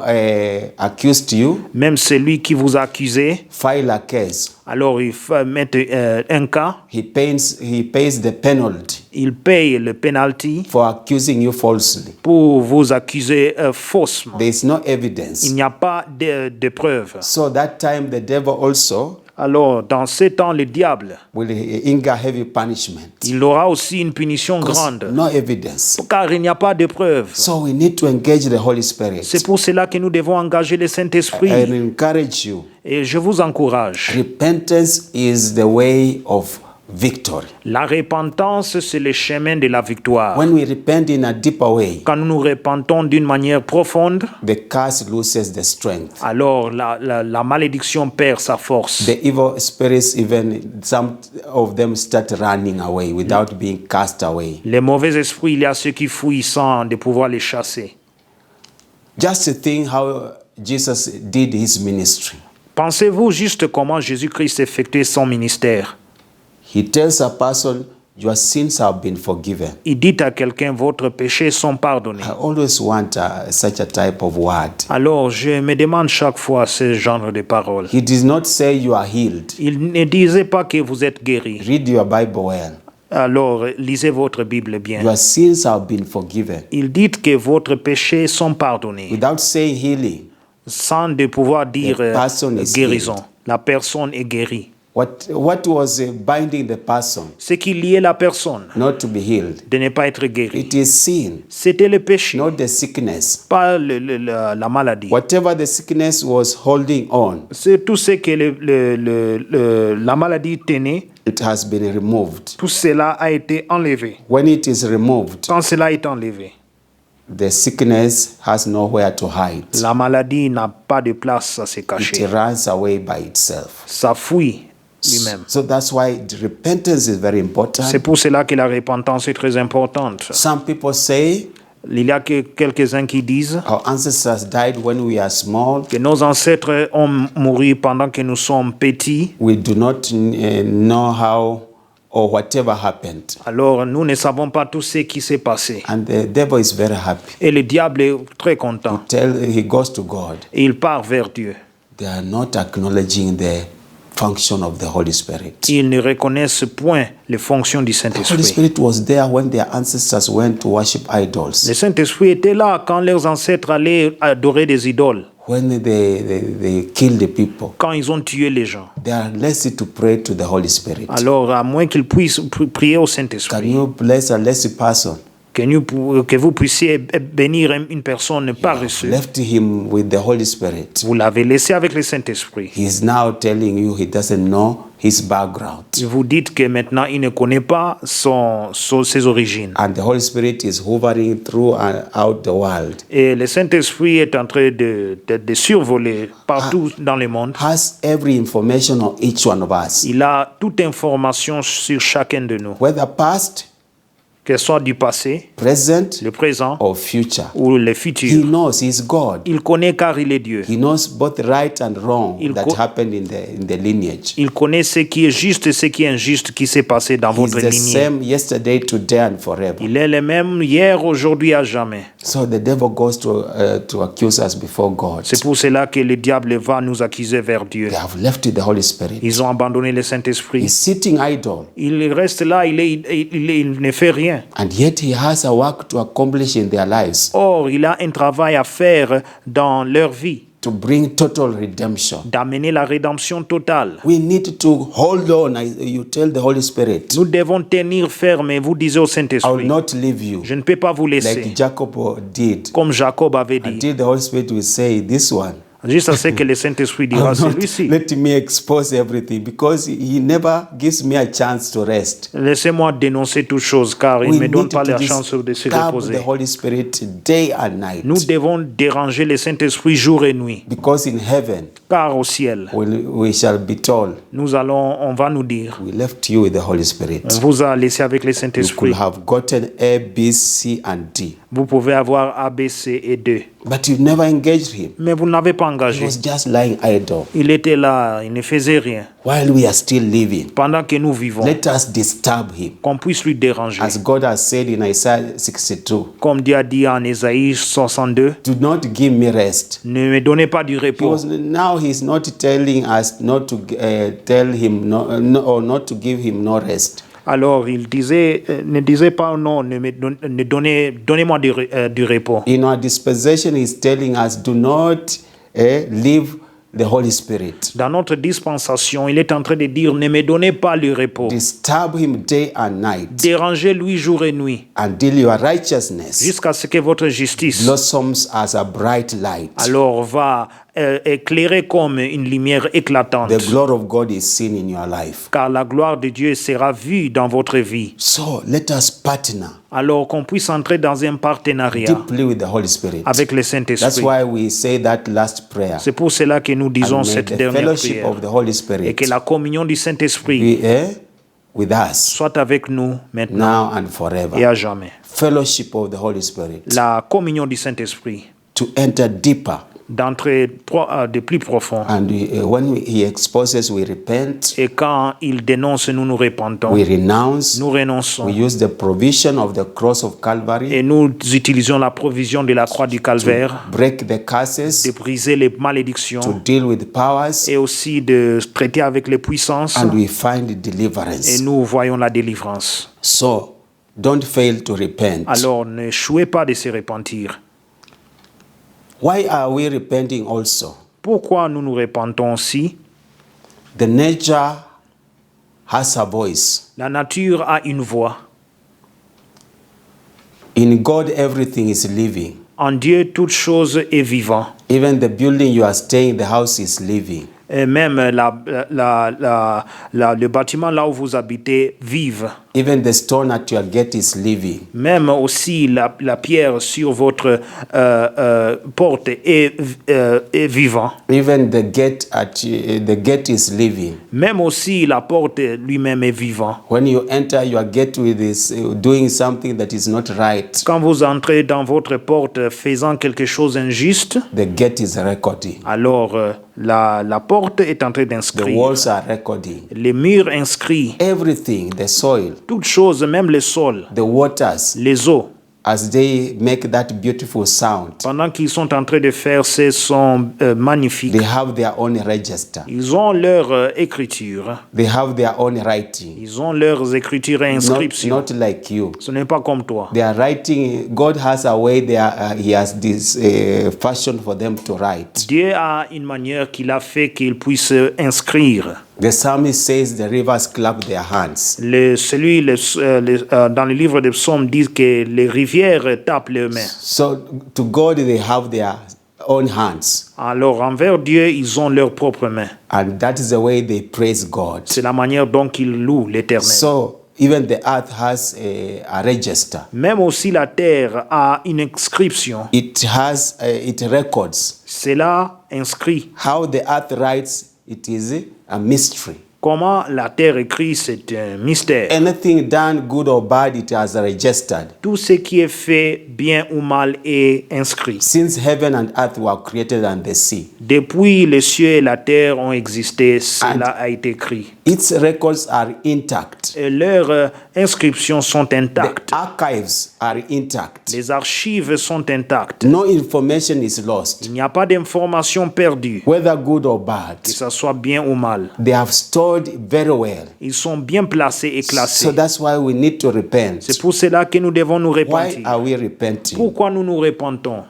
accused you Même celui qui vous a accusé, file a case. alors il faut mettre un cas, He pays the penalty il paye le penalty for accusing you falsely. pour vous accuser faussement. There is no evidence. Il n'y a pas de preuve. So that time the devil also Alors, dans ce temps, le diable, will incur heavy punishment. il aura aussi une punition grande, No evidence. car il n'y a pas de preuve. So we need to engage the Holy Spirit. C'est pour cela que nous devons engager le I Saint-Esprit. encourage you. Et je vous encourage. Repentance is the way of victory. La repentance, c'est le chemin de la victoire. When we repent in a deeper way, Quand nous nous repentons d'une manière profonde, the curse loses the strength. alors la malédiction perd sa force. The evil spirits, even some of them start running away without being cast away. Les mauvais esprits, il y a ceux qui fuient sans de pouvoir les chasser. Just to think how Jesus did his ministry. Pensez-vous juste comment Jésus-Christ effectuait son ministère? He tells a person, your sins have been forgiven. Il dit à quelqu'un, vos péchés sont pardonnés. I always want such a type of word. Alors, je me demande chaque fois ce genre de paroles. He did not say you are healed. Il ne disait pas que vous êtes guéri. Read your Bible well. Alors, lisez votre Bible bien. Your sins have been forgiven. Il dit que votre péchés sont pardonnés. Without saying healing, Sans de pouvoir dire The person is guérison. healed. La personne est guérie. what was binding the person Ce qui liait la personne not to be healed? de ne pas être guérie, It is sin, c'était le péché, not the sickness. pas la maladie. Whatever the sickness was holding on, C'est tout ce que la maladie tenait, it has been removed. tout cela a été enlevé. When it is removed, Quand cela est enlevé, the sickness has nowhere to hide. la maladie n'a pas de place à se It cacher. runs away by itself. Ça fuit lui-même. So that's why the repentance is very important. C'est pour cela que la repentance est très importante. Some people say Il y a quelques-uns qui disent our ancestors died when we are small. que nos ancêtres ont mouru pendant que nous sommes petits. We do not know how or whatever happened. Alors nous ne savons pas tout ce qui s'est passé. And the devil is very happy. Et le diable est très content. He goes to God. Et il part vers Dieu. They are not acknowledging the function of the Holy Spirit. Ils ne reconnaissent point les fonctions du The Holy Saint-Esprit. Spirit was there when their ancestors went to worship idols. Le Saint-Esprit était là quand leurs ancêtres allaient adorer des idoles, When they killed the people, quand ils ont tué les gens. they are lazy to pray to the Holy Spirit. Alors, à moins qu'ils puissent prier au Can Saint-Esprit, you bless a lazy person? que vous puissiez bénir une personne pas reçue, Left him with the Holy Spirit. vous l'avez laissé avec le Saint-Esprit. He is now telling you he doesn't know his background. Vous dites que maintenant il ne connaît pas ses origines. And the Holy Spirit is hovering throughout the world. Et le Saint-Esprit est en train de survoler partout dans le monde. Has every information on each one of us. Il a toute information sur chacun de nous, Whether past, qu'elle soit du passé, present, le présent or future. ou le He futur. knows he's God. Il connaît car il est Dieu. He knows both right and wrong Il that co- happened in the lineage. Il connaît ce qui est juste et ce qui est injuste qui s'est passé dans He's votre the lignée. same yesterday, today, and forever. Il est le même hier, aujourd'hui, à jamais. So the devil goes to accuse us before God. C'est pour cela que le diable va nous accuser vers Dieu. They have left the Holy Spirit. Ils ont abandonné le Saint-Esprit. He's sitting idle, Il reste là, il ne fait rien. and yet he has a work to accomplish in their lives Or, il a un travail à faire dans leur vie, to bring total redemption. d'amener la rédemption totale. We need to hold on. You tell the Holy Spirit, Nous devons tenir ferme et vous disiez au I will Saint-Esprit, not leave you, je ne peux pas vous laisser, like Jacob did, comme Jacob avait dit, until the Holy Spirit will say, this one, jusqu'à ce que le Saint-Esprit I dira, will not celui-ci. let me expose everything, because he never gives me a chance to rest. Laissez-moi dénoncer toutes choses, car il We ne me donne need pas to la chance de se disturb reposer. the Holy Spirit day and night, Nous devons déranger le Saint-Esprit jour et nuit, because in heaven car au ciel, we shall be told, on va nous dire, we left you with the Holy Spirit. on vous a laissé avec le You Saint-Esprit. could have gotten A, B, C, and D, Vous pouvez avoir A, B, C et D, but you never engaged him. mais vous n'avez pas He engagé. was just lying idle. Il était là, il ne faisait rien. While we are still living, Pendant que nous vivons, let us disturb him. qu'on puisse lui déranger. As God has said in Isaiah 62, Comme Dieu a dit en Ésaïe 62, do not give me rest. ne me donnez pas du repos. Now he's not telling us not to tell him or not to give him no rest. Alors il disait, ne disait pas non, donnez-moi du repos. In our dispensation, he's telling us, do not leave the Holy Spirit. Dans notre dispensation, il est en train de dire, ne me donnez pas le repos. Disturb him day and night Dérangez-lui jour et nuit, until your righteousness jusqu'à ce que votre justice blossoms as a bright light. alors va éclairer comme une lumière éclatante. The glory of God is seen in your life. Car la gloire de Dieu sera vue dans votre vie. So let us partner Alors qu'on puisse entrer dans un partenariat deeply with the Holy Spirit. avec le That's Saint-Esprit. why we say that last prayer. C'est pour cela que nous disons And may cette the dernière fellowship prière. of the Holy Et Spirit que la communion du Saint-Esprit be with us soit avec nous maintenant now and et forever. à jamais. Fellowship of the Holy Spirit La communion du Saint-Esprit to enter deeper d'entrer de plus profond. And when he exposes, we repent, Et quand il dénonce, nous nous repentons, we renounce, nous renonçons. we use the provision of the cross of Calvary, Et nous utilisons la provision de la croix du calvaire, break the curses, de briser les to malédictions deal with powers, et aussi de traiter avec les puissances. and we find Et deliverance. nous voyons la délivrance. So, don't fail to repent. Alors n'échouez pas de se repentir. Why are we repenting also? Pourquoi nous nous repentons aussi? The nature has a voice. La nature a une voix. In God, everything is living. En Dieu, toute chose est vivant. Even the building you are staying, the house is living. Et même le bâtiment là où vous habitez vive. Even the stone at your gate is living. Même aussi la pierre sur votre porte est vivant. Even the gate the gate is living. Même aussi la porte lui-même est vivant. When you enter your gate with this doing something that is not right, Quand vous entrez dans votre porte faisant quelque chose d'injuste, the gate is recording. alors la porte est en train The d'inscrire. walls are recording. Les murs inscrits, Everything, the soil, toutes choses, même les sols, the waters, les eaux, as they make that beautiful sound, pendant qu'ils sont en train de faire ces sons magnifiques, they have their own register. ils ont leur écriture, They have their own writing. ils ont leurs écritures et inscriptions. Not like you. Ce n'est pas comme toi. They are writing. God has a way there. He has this fashion for them to write. Dieu a une manière qu'il a fait qu'ils puissent inscrire. The psalmist says the rivers clap their hands. Dans le livre des psaumes dit que les rivières tapent leurs mains. So to God they have their own hands, Alors envers Dieu, ils ont leurs propres mains. and that is the way they praise God. C'est la manière dont ils louent l'Éternel. So even the earth has a register. Même aussi la terre a une inscription. It has it records Cela inscrit. how the earth writes. It is a mystery. Comment la terre écrit, c'est un mystère. Anything done, good or bad, it has registered. Tout ce qui est fait, bien ou mal, est inscrit. Since heaven and earth were created and the sea, Depuis les cieux et la terre ont existé, cela a été écrit. its records are intact. Et leurs inscriptions sont The intactes. archives are intact. Les archives sont intactes. No information is lost, Il n'y a pas d'information perdue, whether good or bad. que ça soit bien ou mal. They have stored very well. Ils sont bien placés et classés. So that's why we need to repent. C'est pour cela que nous devons nous Why repentir. are we repenting? Pourquoi nous nous repentons?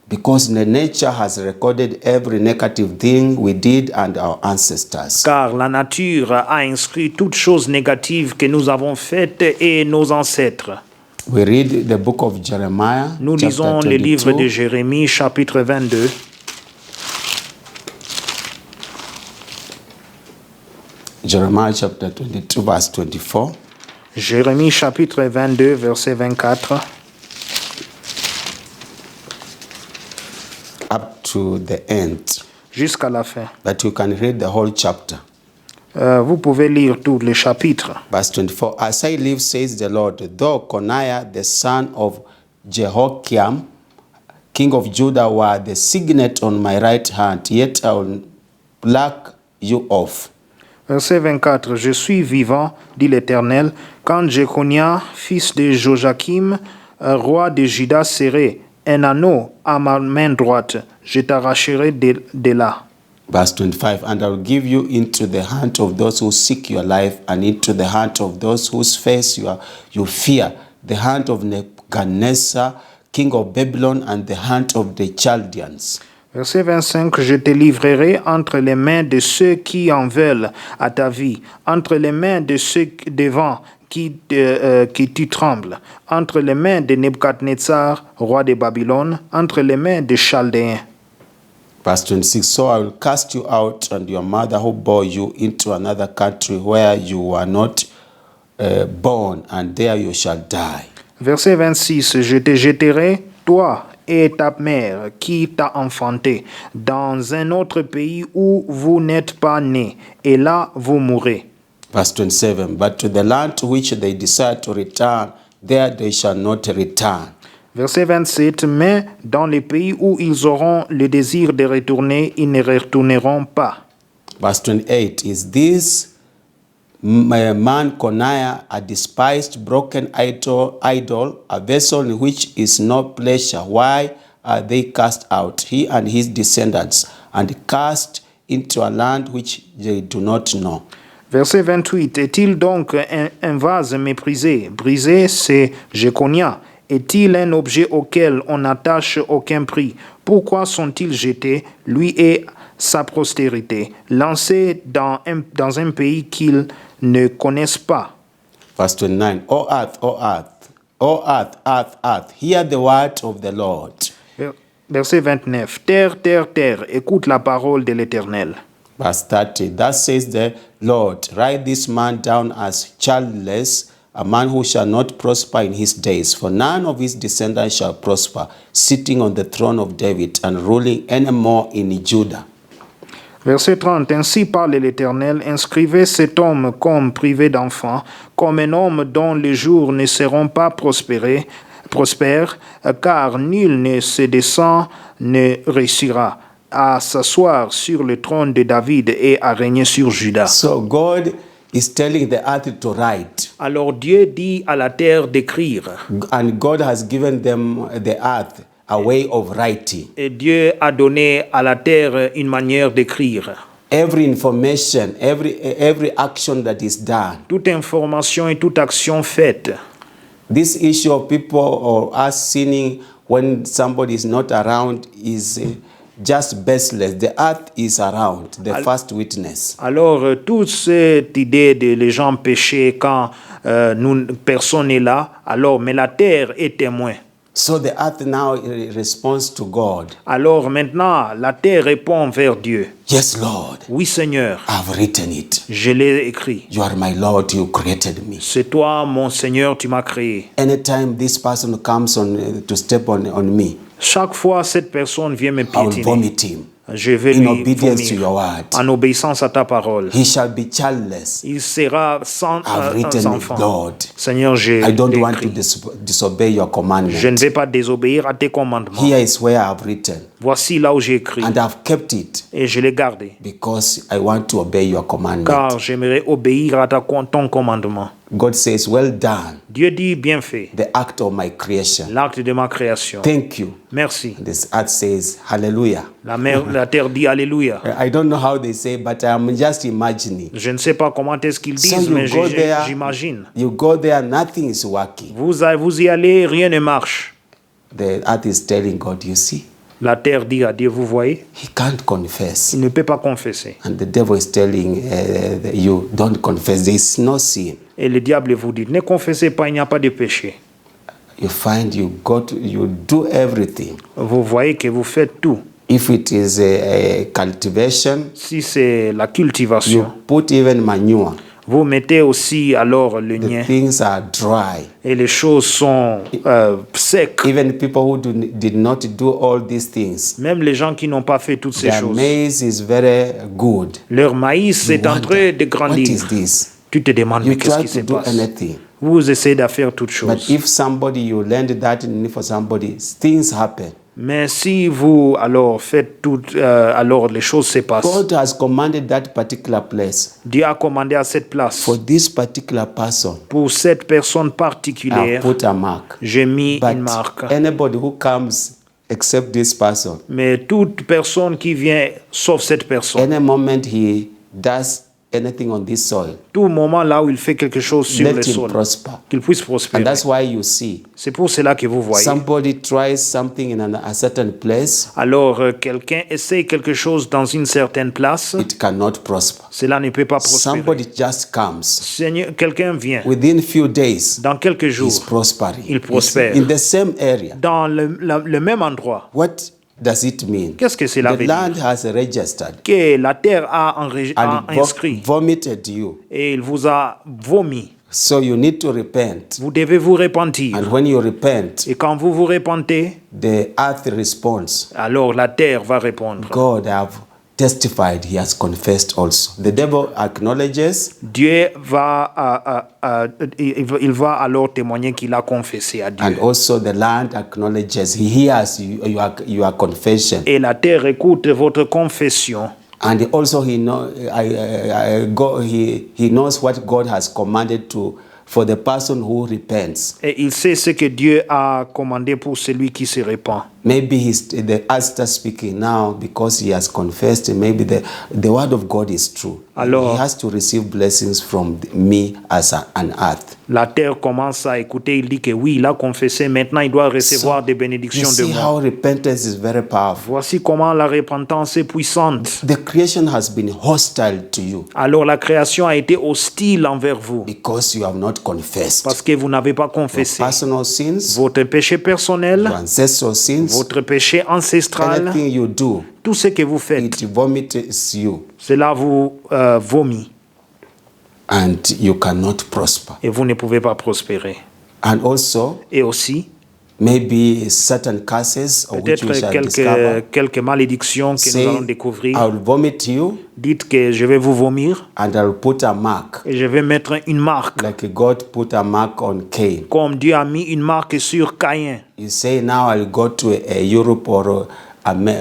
Because the nature has recorded every negative thing we did and our ancestors. Car la nature a inscrit toutes choses négatives que nous avons faites et nos ancêtres. We read the book of Jeremiah, Nous chapter lisons le livre de 22. Jérémie, chapitre 22. Jeremiah chapter 22, verse 24. Jérémie, chapitre 22, verset 24. Up to the end. Jusqu'à la fin. But you can read the whole chapter. Vous pouvez lire tout le chapitre. Verse 24. As I live, says the Lord, though Coniah, the son of Jehoiakim, king of Judah, were the signet on my right hand, yet I will pluck you off. Verset 24. Je suis vivant, dit l'Éternel, quand Jéconia, fils de Joachim, roi de Juda, serait un anneau à ma main droite, je t'arracherai de là. Verse 25. And I will give you into the hand of those who seek your life, and into the hand of those whose face you fear, the hand of Nebuchadnezzar, king of Babylon, and the hand of the Chaldeans. Verset 25, je te livrerai entre les mains de ceux qui en veulent à ta vie, entre les mains de ceux devant qui tu trembles, entre les mains de Nebuchadnezzar, roi de Babylone, entre les mains des Chaldéens. Verse 26, so I will cast you out and your mother who bore you into another country where you were not born, and there you shall die. Verset 26, je te jetterai, toi et ta mère qui t'a enfanté, dans un autre pays où vous n'êtes pas nés, et là vous mourrez. Verse 27, but to the land to which they desire to return, there they shall not return. Verset 27, mais dans les pays où ils auront le désir de retourner, ils ne retourneront pas. Verse 28, is this man Coniah a despised broken idol, a vessel in which is no pleasure? Why are they cast out, he and his descendants, and cast into a land which they do not know? Verset 28, est-il donc un vase méprisé? Brisé, c'est Jéconia. Est-il un objet auquel on n'attache aucun prix? Pourquoi sont-ils jetés, lui et sa postérité, lancés dans un pays qu'ils ne connaissent pas? Verse 29, O earth, O earth, O earth, earth, earth, hear the word of the Lord. Verset 29, terre, terre, terre, écoute la parole de l'Éternel. Verse 30, thus says the Lord, write this man down as childless, a man who shall not prosper in his days, for none of his descendants shall prosper, sitting on the throne of David and ruling any more in Judah. Verset 30, ainsi parle l'Éternel, inscrivez cet homme comme privé d'enfant, comme un homme dont les jours ne seront pas prospères, car nul ne se descend ne réussira à s'asseoir sur le trône de David et à régner sur Juda. So God is telling the earth to write. Alors Dieu dit à la terre d'écrire. And God has given them, the earth, a way of writing. Et Dieu a donné à la terre une manière d'écrire. Every information, every action that is done. Toute information et toute action faite. This issue of people or us sinning when somebody is not around is just baseless. The earth is around, the first witness. Alors, toute cette idée de les gens pécher quand personne n'est là, alors, mais la terre est témoin. So the earth now responds to God. Alors maintenant, la terre répond vers Dieu. Yes, Lord. Oui, Seigneur. I've written it. Je l'ai écrit. You are my Lord, you created me. C'est toi, mon Seigneur, tu m'as créé. Anytime this person comes to step on me, chaque fois cette personne vient me I will piétiner, vomit him. je vais In lui obedience to vomir your word. en obéissance à ta parole. He shall be childless. Il sera sans I've written enfant. it, Lord. Seigneur, I don't want to écrit. disobey your commandment. Je ne vais pas désobéir à tes commandements. Here is where I've written. Voici là où j'ai écrit. And I've kept it Et je l'ai gardé. because I want to obey your commandment. Car j'aimerais obéir à ton commandement. God says, well done, Dieu dit, bien fait. the act of my creation. L'acte de ma création. Thank you. Merci. This earth says, hallelujah. La terre dit Alléluia. I don't know how they say, but I'm just imagining. Je ne sais pas comment est-ce qu'ils So disent, you mais go there, j'imagine. you go there, nothing is working. Vous y allez, rien ne marche. The earth is telling God, you see, La terre dit à Dieu, vous voyez, he can't confess. il ne peut pas confesser. And the devil is telling you, don't confess. There is no sin. Et le diable vous dit, ne confessez pas, il n'y a pas de péché. You find you do everything. Vous voyez que vous faites tout. If it is a cultivation, Si c'est la you cultivation, put even manure. vous mettez aussi alors le The nien things are dry. et les choses sont secs. Even people who did not do all these things, Même les gens qui n'ont pas fait toutes ces their choses. maize is very good. Leur maïs est en Wonder, train de what grandir. is this? Tu te demandes, You mais qu'est-ce try qui se to do passe? anything. Vous essayez de faire toutes But choses. if somebody, you lend that for somebody, things happen. Mais si vous alors faites tout, alors les choses se passent. God has commanded that particular place Dieu a commandé à cette place, for this particular person. pour cette personne I've particulière, put a mark. j'ai mis But une marque. anybody who comes except this person, Mais toute personne qui vient, sauf cette personne, any moment he does anything on this soil, tout moment là où il fait quelque chose sur le let him sol, prosper. qu'il puisse And prospérer. that's why you see C'est pour cela que vous voyez. somebody tries something in a certain place, Alors, quelqu'un essaye quelque chose dans une certaine place, it cannot prosper. cela ne peut pas prospérer. Somebody just comes. Seigneur, quelqu'un vient, Within few days, dans quelques jours, he's prospering. il prospère. In the same area. dans le même endroit. What does it mean? Qu'est-ce que cela The veut land dire? has registered Que la terre a and inscrit vomited you. et il vous a vomi. So you need to repent. Vous devez vous repentir. And when you repent, Et quand vous vous repentez, the earth responds. alors la terre va répondre. God, I've testified, he has confessed also. The devil acknowledges, Dieu il va alors témoigner qu'il a confessé à Dieu. and also the land acknowledges. He hears your confession. Et la terre écoute votre confession. And also he knows what God has commanded for the person who repents. Et il sait ce que Dieu a commandé pour celui qui se répand. Maybe he's the pastor speaking now because he has confessed. Maybe the word of God is true. Alors, he has to receive blessings from me as an earth. La terre commence à écouter. Il dit que oui, il a confessé. Maintenant, il doit recevoir des bénédictions You de see moi. how repentance is very powerful. Voici comment la repentance est puissante. The creation has been hostile to you Alors la création a été hostile envers vous because you have not confessed. parce que vous n'avez pas Your confessé personal sins, votre péché personnel, your ancestral sins, votre péché ancestral, anything you do, tout ce que vous faites, it vomits you cela vous vomit and you cannot prosper. et vous ne pouvez pas prospérer. And also, Et aussi, maybe certain curses of which we shall discover. peut-être quelques malédictions que nous allons découvrir. I'll vomit you Dites que je vais vous vomir and I'll put a mark, et je vais mettre une marque, like God put a mark on Cain. comme Dieu a mis une marque sur Caïn. You say, now I'll go to Europe or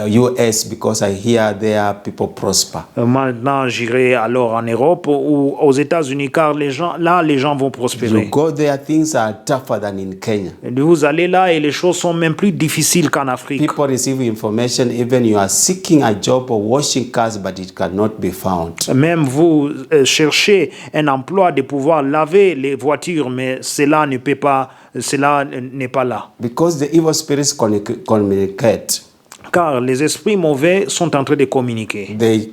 US because I hear there people prosper. Maintenant, j'irai alors en Europe ou aux États-Unis car les gens vont You prospérer. go there, things are tougher than in Kenya. Et vous allez là et les choses sont même plus difficiles qu'en Afrique. People receive information, even you are seeking a job or washing cars, but it cannot be found. Même vous cherchez un emploi de pouvoir laver les voitures, mais cela n'est pas là. Because the evil spirits communicate. Car les esprits mauvais sont en train de communiquer. They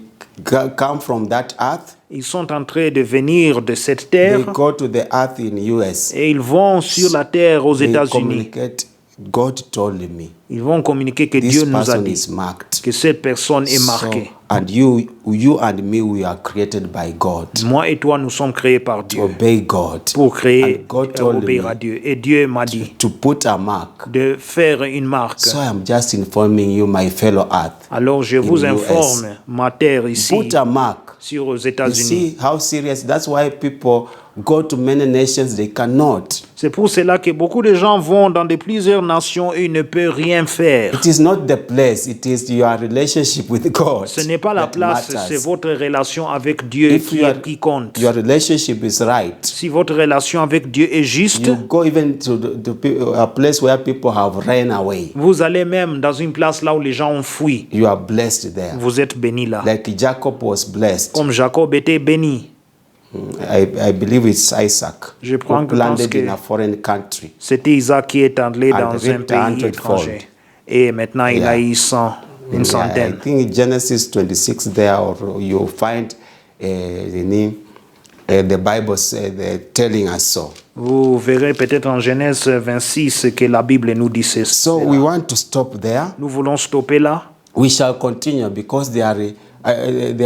come from that earth. Ils sont en train de venir de cette They terre go to the earth in US. et ils vont sur la terre aux They États-Unis. communicate. God told me Ils vont communiquer que this Dieu nous a person dit is marked. que cette personne est So, marquée. and you and me, we are created by God Moi et toi, nous sommes créés par to Dieu obey God, pour créer, And God told obéir me à Dieu. Et Dieu m'a dit to put a mark. de faire une marque. So I'm just informing you, my fellow earth. Alors je vous US. informe, ma terre ici, Put a mark. sur aux You États-Unis. see how serious. That's why people go to many nations. They cannot. C'est pour cela que beaucoup de gens vont dans plusieurs nations et ils ne peuvent rien faire. It is not the place. It is your relationship with God. Ce n'est pas la that place, matters. c'est votre relation avec Dieu If qui compte. your relationship is right, Si votre relation avec Dieu est juste, you go even to a place where people have ran away. vous allez même dans une place là où les gens ont fui. You are blessed there. Vous êtes béni là. Like Jacob was blessed. Comme Jacob était béni. I believe it's Isaac Je prends who que pense landed que in a foreign country. C'était Isaac qui est allé And dans un reaped pays 100-fold. étranger. Et maintenant, il a Yeah. eu une I centaine. think Genesis 26 there, or you'll find the Bible telling us so. Vous verrez peut-être en Genèse 26 que la Bible nous dit ceci. So we want to stop there. Nous voulons stopper là. We shall continue because there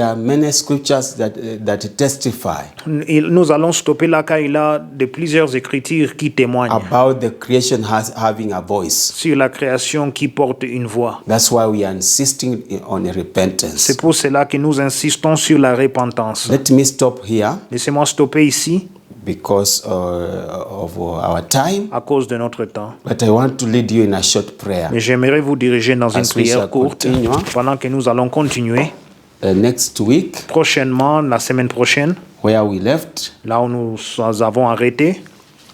are many scriptures that testify Nous allons stopper là car il y a de plusieurs écritures qui témoignent about the creation having a voice. sur la création qui porte une voix. That's why we are insisting on repentance. C'est pour cela que nous insistons sur la repentance. Let me stop here Laissez-moi stopper ici because of our time. à cause de notre temps. But I want to lead you in a short prayer. Mais j'aimerais vous diriger dans une As we prière shall courte continue. pendant que nous allons continuer. Next week, Prochainement, la semaine prochaine, where we left, là où nous avons arrêté,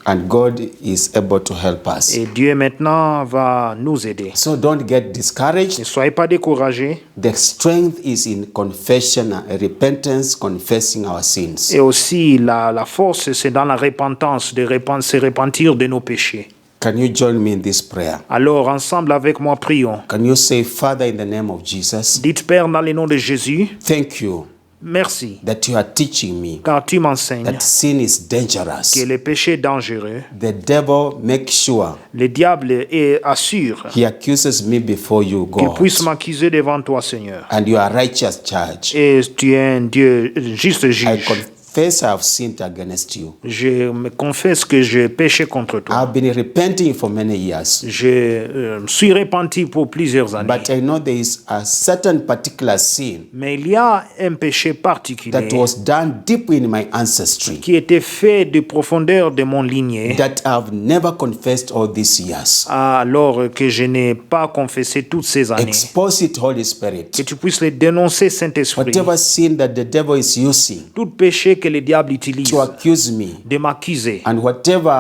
and God is able to help us. et Dieu maintenant va nous aider. So don't get discouraged. Ne soyez pas découragés. The strength is in confession, repentance, confessing our sins. Et aussi, la force, c'est dans la repentance, se repentir de nos péchés. Can you join me in this prayer? Alors, ensemble avec moi, prions. Can you say, Father, in the name of Jesus, Dites, Père, dans le nom de Jésus, thank you merci, that you are teaching me car tu m'enseignes that sin is dangerous. que le péché est dangereux. The devil makes sure Le diable assure he accuses me before you, qu'il God, puisse m'accuser devant toi, Seigneur. and you are righteous judge. Et tu es un Dieu juste I juge. confess confess I have sinned against you. Je me confesse que j'ai péché contre toi. I've been repenting for many years. Je me suis repenti pour plusieurs années. But I know there is a certain particular sin Mais il y a un péché particulier that was done deep in my ancestry qui était fait de profondeur de mon lignée, that I've never confessed all these years. alors que je n'ai pas confessé toutes ces années. Expose it, Holy Que Spirit. tu puisses les dénoncer, Saint-Esprit. Whatever sin that the devil is using Tout péché que le diable utilise to accuse me, de m'accuser, and whatever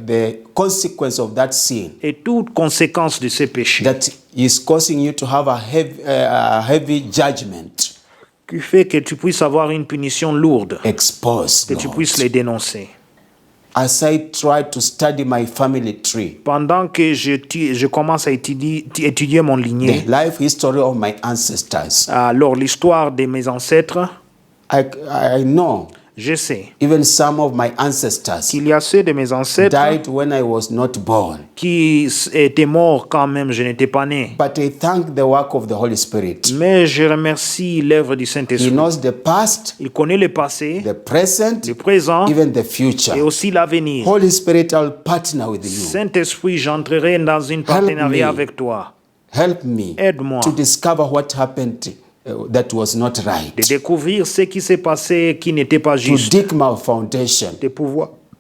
the consequence of that sin et toute conséquence de ces péchés that is causing you to have a heavy judgment, qui fait que tu puisses avoir une punition lourde, expose, que tu Lord. puisses les dénoncer. As I try to study my family tree, Pendant que je commence à étudier mon the lignée, life history of my ancestors, alors l'histoire de mes ancêtres, I know je sais even some of my ancestors qu'il y a ceux de mes ancêtres died when I was not born. qui étaient morts quand même, je n'étais pas né. But I thank the work of the Holy Spirit. Mais je remercie l'œuvre du He Saint-Esprit. knows the past, Il connaît le passé, the present, le présent even the et future. aussi l'avenir. Holy Spirit, I'll partner with you. Saint-Esprit, j'entrerai dans une partenariat me. avec toi. Help me Aide-moi to discover what happened that was not de right. découvrir ce qui s'est passé qui n'était pas To juste, dig my foundation.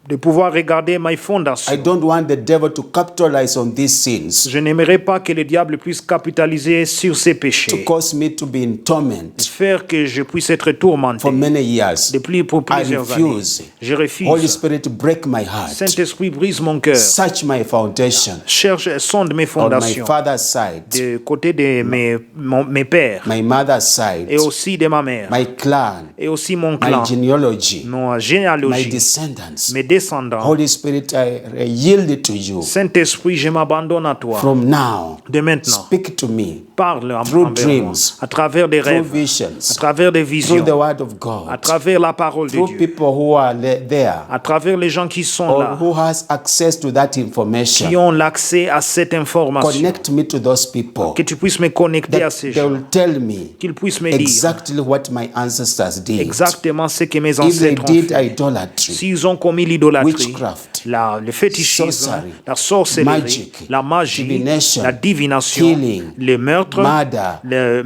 de pouvoir regarder mes I fondations. don't want the devil to capitalize on these sins, Je n'aimerais pas que le diable puisse capitaliser sur ces to péchés, cause me to be in torment faire que je puisse être tourmenté for many years. pour I plusieurs années. refuse. Je Holy refuse. Spirit, break my heart. Saint-Esprit, brise mon cœur. Search my foundation Cherche, sonde mes on my fondations. father's side, De côté de mes pères my mother's side, et aussi de ma mère my clan, et aussi mon my clan, genealogy, ma my généalogie, descendants. mes descendants. Holy Spirit, I yield it to you. Saint-Esprit, je m'abandonne à toi. From now, De maintenant, speak to me parle through envers moi, dreams, à travers des through rêves, à visions, travers des through visions, the word of à God, travers la parole de through Dieu, people who are there à travers les gens qui sont or là, who has access to that qui information. ont l'accès à cette information. Connect me to those people Que tu puisses me connecter à that ces they gens, will tell me qu'ils puissent me dire exactly what my ancestors did. exactement ce que mes If they ancêtres ont did fait. idolatry, S'ils ont commis l'idolâtrie, witchcraft, le fétichisme, sorcery, la sorcellerie, magic, la magie, divination, la divination, killing, le meurtre, les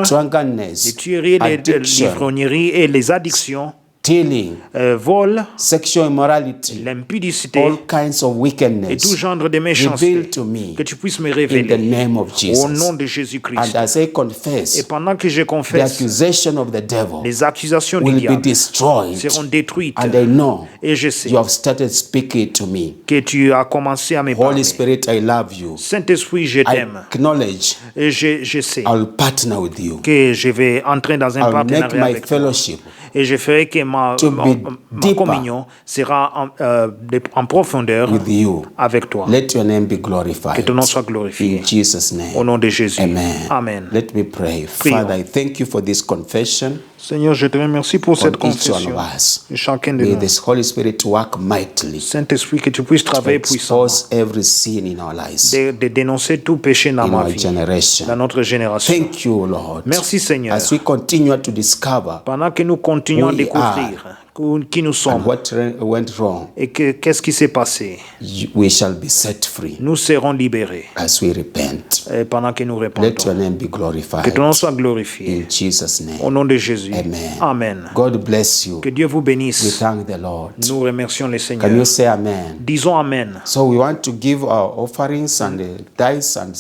drunkenness, tueries, les addiction, ivrogneries et les addictions, stealing, vol, sexual immorality, l'impudicité all kinds of et tout wickedness. genre de méchanceté. Reveal to me Que tu puisses me in the révéler name of au nom Jesus. de Jésus-Christ. And as I Et confess, pendant que je the confesse, accusation of the devil les accusations du will be diable destroyed. seront détruites. And I know Et je sais you have started speaking to me. que tu as commencé à me parler. Holy Spirit, I love you. Saint-Esprit, je I t'aime. acknowledge Et je sais I'll partner with you. que je vais entrer dans un I'll make partenariat my avec toi. fellowship Et je ferai que ma deeper communion sera en profondeur with you. avec toi. Let your name be Que glorified. ton nom soit glorifié. In Jesus' Au name. nom de Jésus. Amen. Amen. Let me pray. Prions. Father, I thank you for this confession Seigneur, je te remercie pour on cette each one confession of us. de chacun de May nous. this Holy Spirit work mightily Saint-Esprit, que tu puisses to travailler puissamment, expose every sin in our lives, de dénoncer tout péché dans in ma our vie, generation. dans notre génération. Thank you, Lord. Merci Seigneur. As we continue to discover Pendant que nous continuons à We découvrir qui nous and sommes what went wrong, et qu'est-ce qui s'est passé, we shall be set free nous serons libérés. as we repent. Et pendant que nous Let répondons, your name be que glorified. ton nom soit glorifié. In Jesus' Au name. nom de Jésus. Amen. Amen. God bless you. Que Dieu vous We bénisse. thank the Lord. Nous remercions le Can you Seigneur. say amen? Disons Amen. So we want to give our offerings and tithes and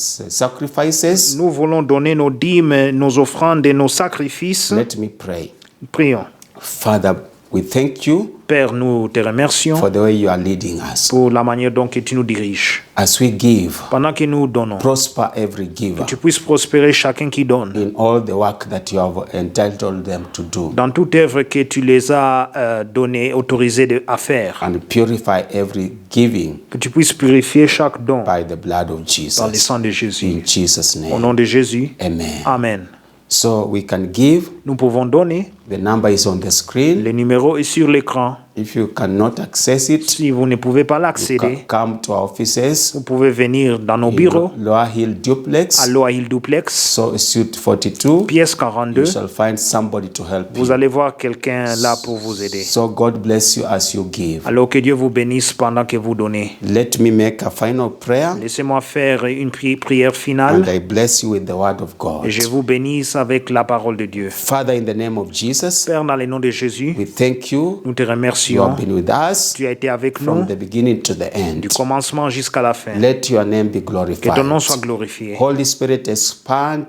sacrifices. Nous voulons donner nos dîmes, nos offrandes et nos sacrifices. Let me pray. Prions. Father, we thank you Père, nous te remercions for the way you are leading us. pour la manière dont que tu nous diriges. As we give, Pendant que nous donnons, prosper every giver tu puisses prospérer chacun qui donne. in all the work that you have entitled them to do, Dans toute œuvre que tu les as donné, autorisé à faire. and purify every giving Que tu puisses purifier chaque don by the blood of dans le Jesus. sang de Jésus. In Jesus' Au nom name. de Jésus. Amen. Amen. So we can give. Nous pouvons donner. The number is on the screen. Le numéro est sur l'écran. If you cannot access it, Si vous ne pouvez pas l'accéder, come to our offices. vous pouvez venir dans nos bureaux Lower Hill Duplex, à Loa Hill Duplex, so suite 42. pièce You 42. shall find somebody to help Vous you. allez voir quelqu'un là pour vous aider. So God bless you as you give. Alors que Dieu vous bénisse pendant que vous donnez. Let me make a final prayer, Laissez-moi faire une prière and finale I bless you with the word of God. et je vous bénisse avec la parole de Dieu. Father, in the name of Jesus, Père, dans le nom de Jésus, we thank you. nous te You have remercions. been with us Tu as été avec from nous the beginning to the end. du commencement jusqu'à la fin. Let your name be Que ton nom soit glorified. glorifié. Holy Spirit, expand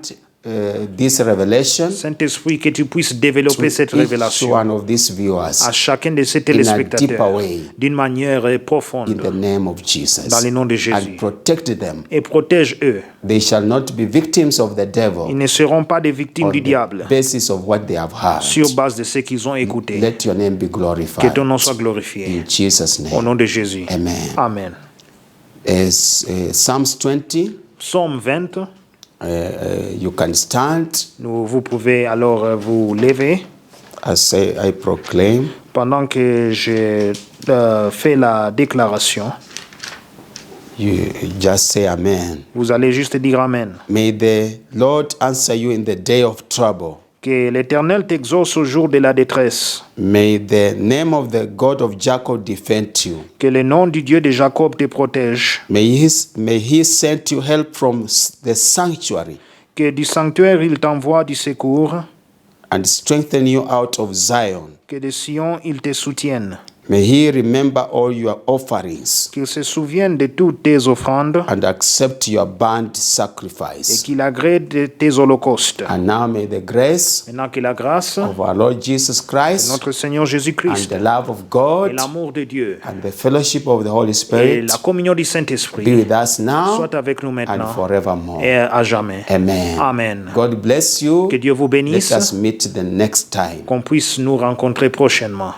this revelation Saint-Esprit, que tu puisses développer cette each révélation one of these viewers à chacun de ces in a deeper téléspectateurs way d'une manière in profonde the name of Jesus, dans le nom de and Jésus. protect them. Et protège-eux. They shall not be victims of the Ils devil ne seront pas des victimes on du the diable basis of what they have heard. sur base de ce qu'ils ont écouté. Let your name be Que glorified ton nom soit glorifié. in Jesus' Au name. nom de Jésus. Amen. Amen. As Psalms 20, Psaume 20. you can stand Vous pouvez alors vous lever as I proclaim. pendant que je fais la déclaration. You just say amen. Vous allez juste dire Amen. May the Lord answer you in the day of trouble. Que l'Éternel t'exauce au jour de la détresse. May the name of the God of Jacob defend you. Que le nom du Dieu de Jacob te protège. May he send you help from the sanctuary Que du sanctuaire il t'envoie du secours. and strengthen you out of Zion. Que de Sion il te soutienne. May he remember all your offerings Qu'il se souvienne de toutes tes offrandes and accept your burnt et sacrifice. qu'il agrée de tes holocaustes. And now may the grace Maintenant que la grâce of our Lord Jesus de Christ notre Seigneur and Jésus-Christ the love of et God l'amour de Dieu and the fellowship of the Holy et Spirit la communion du be Saint-Esprit with us now soit avec nous and maintenant forevermore. et à jamais. Amen. Amen. God bless you. Que Dieu vous Let bénisse, us meet the next time. qu'on puisse nous rencontrer prochainement.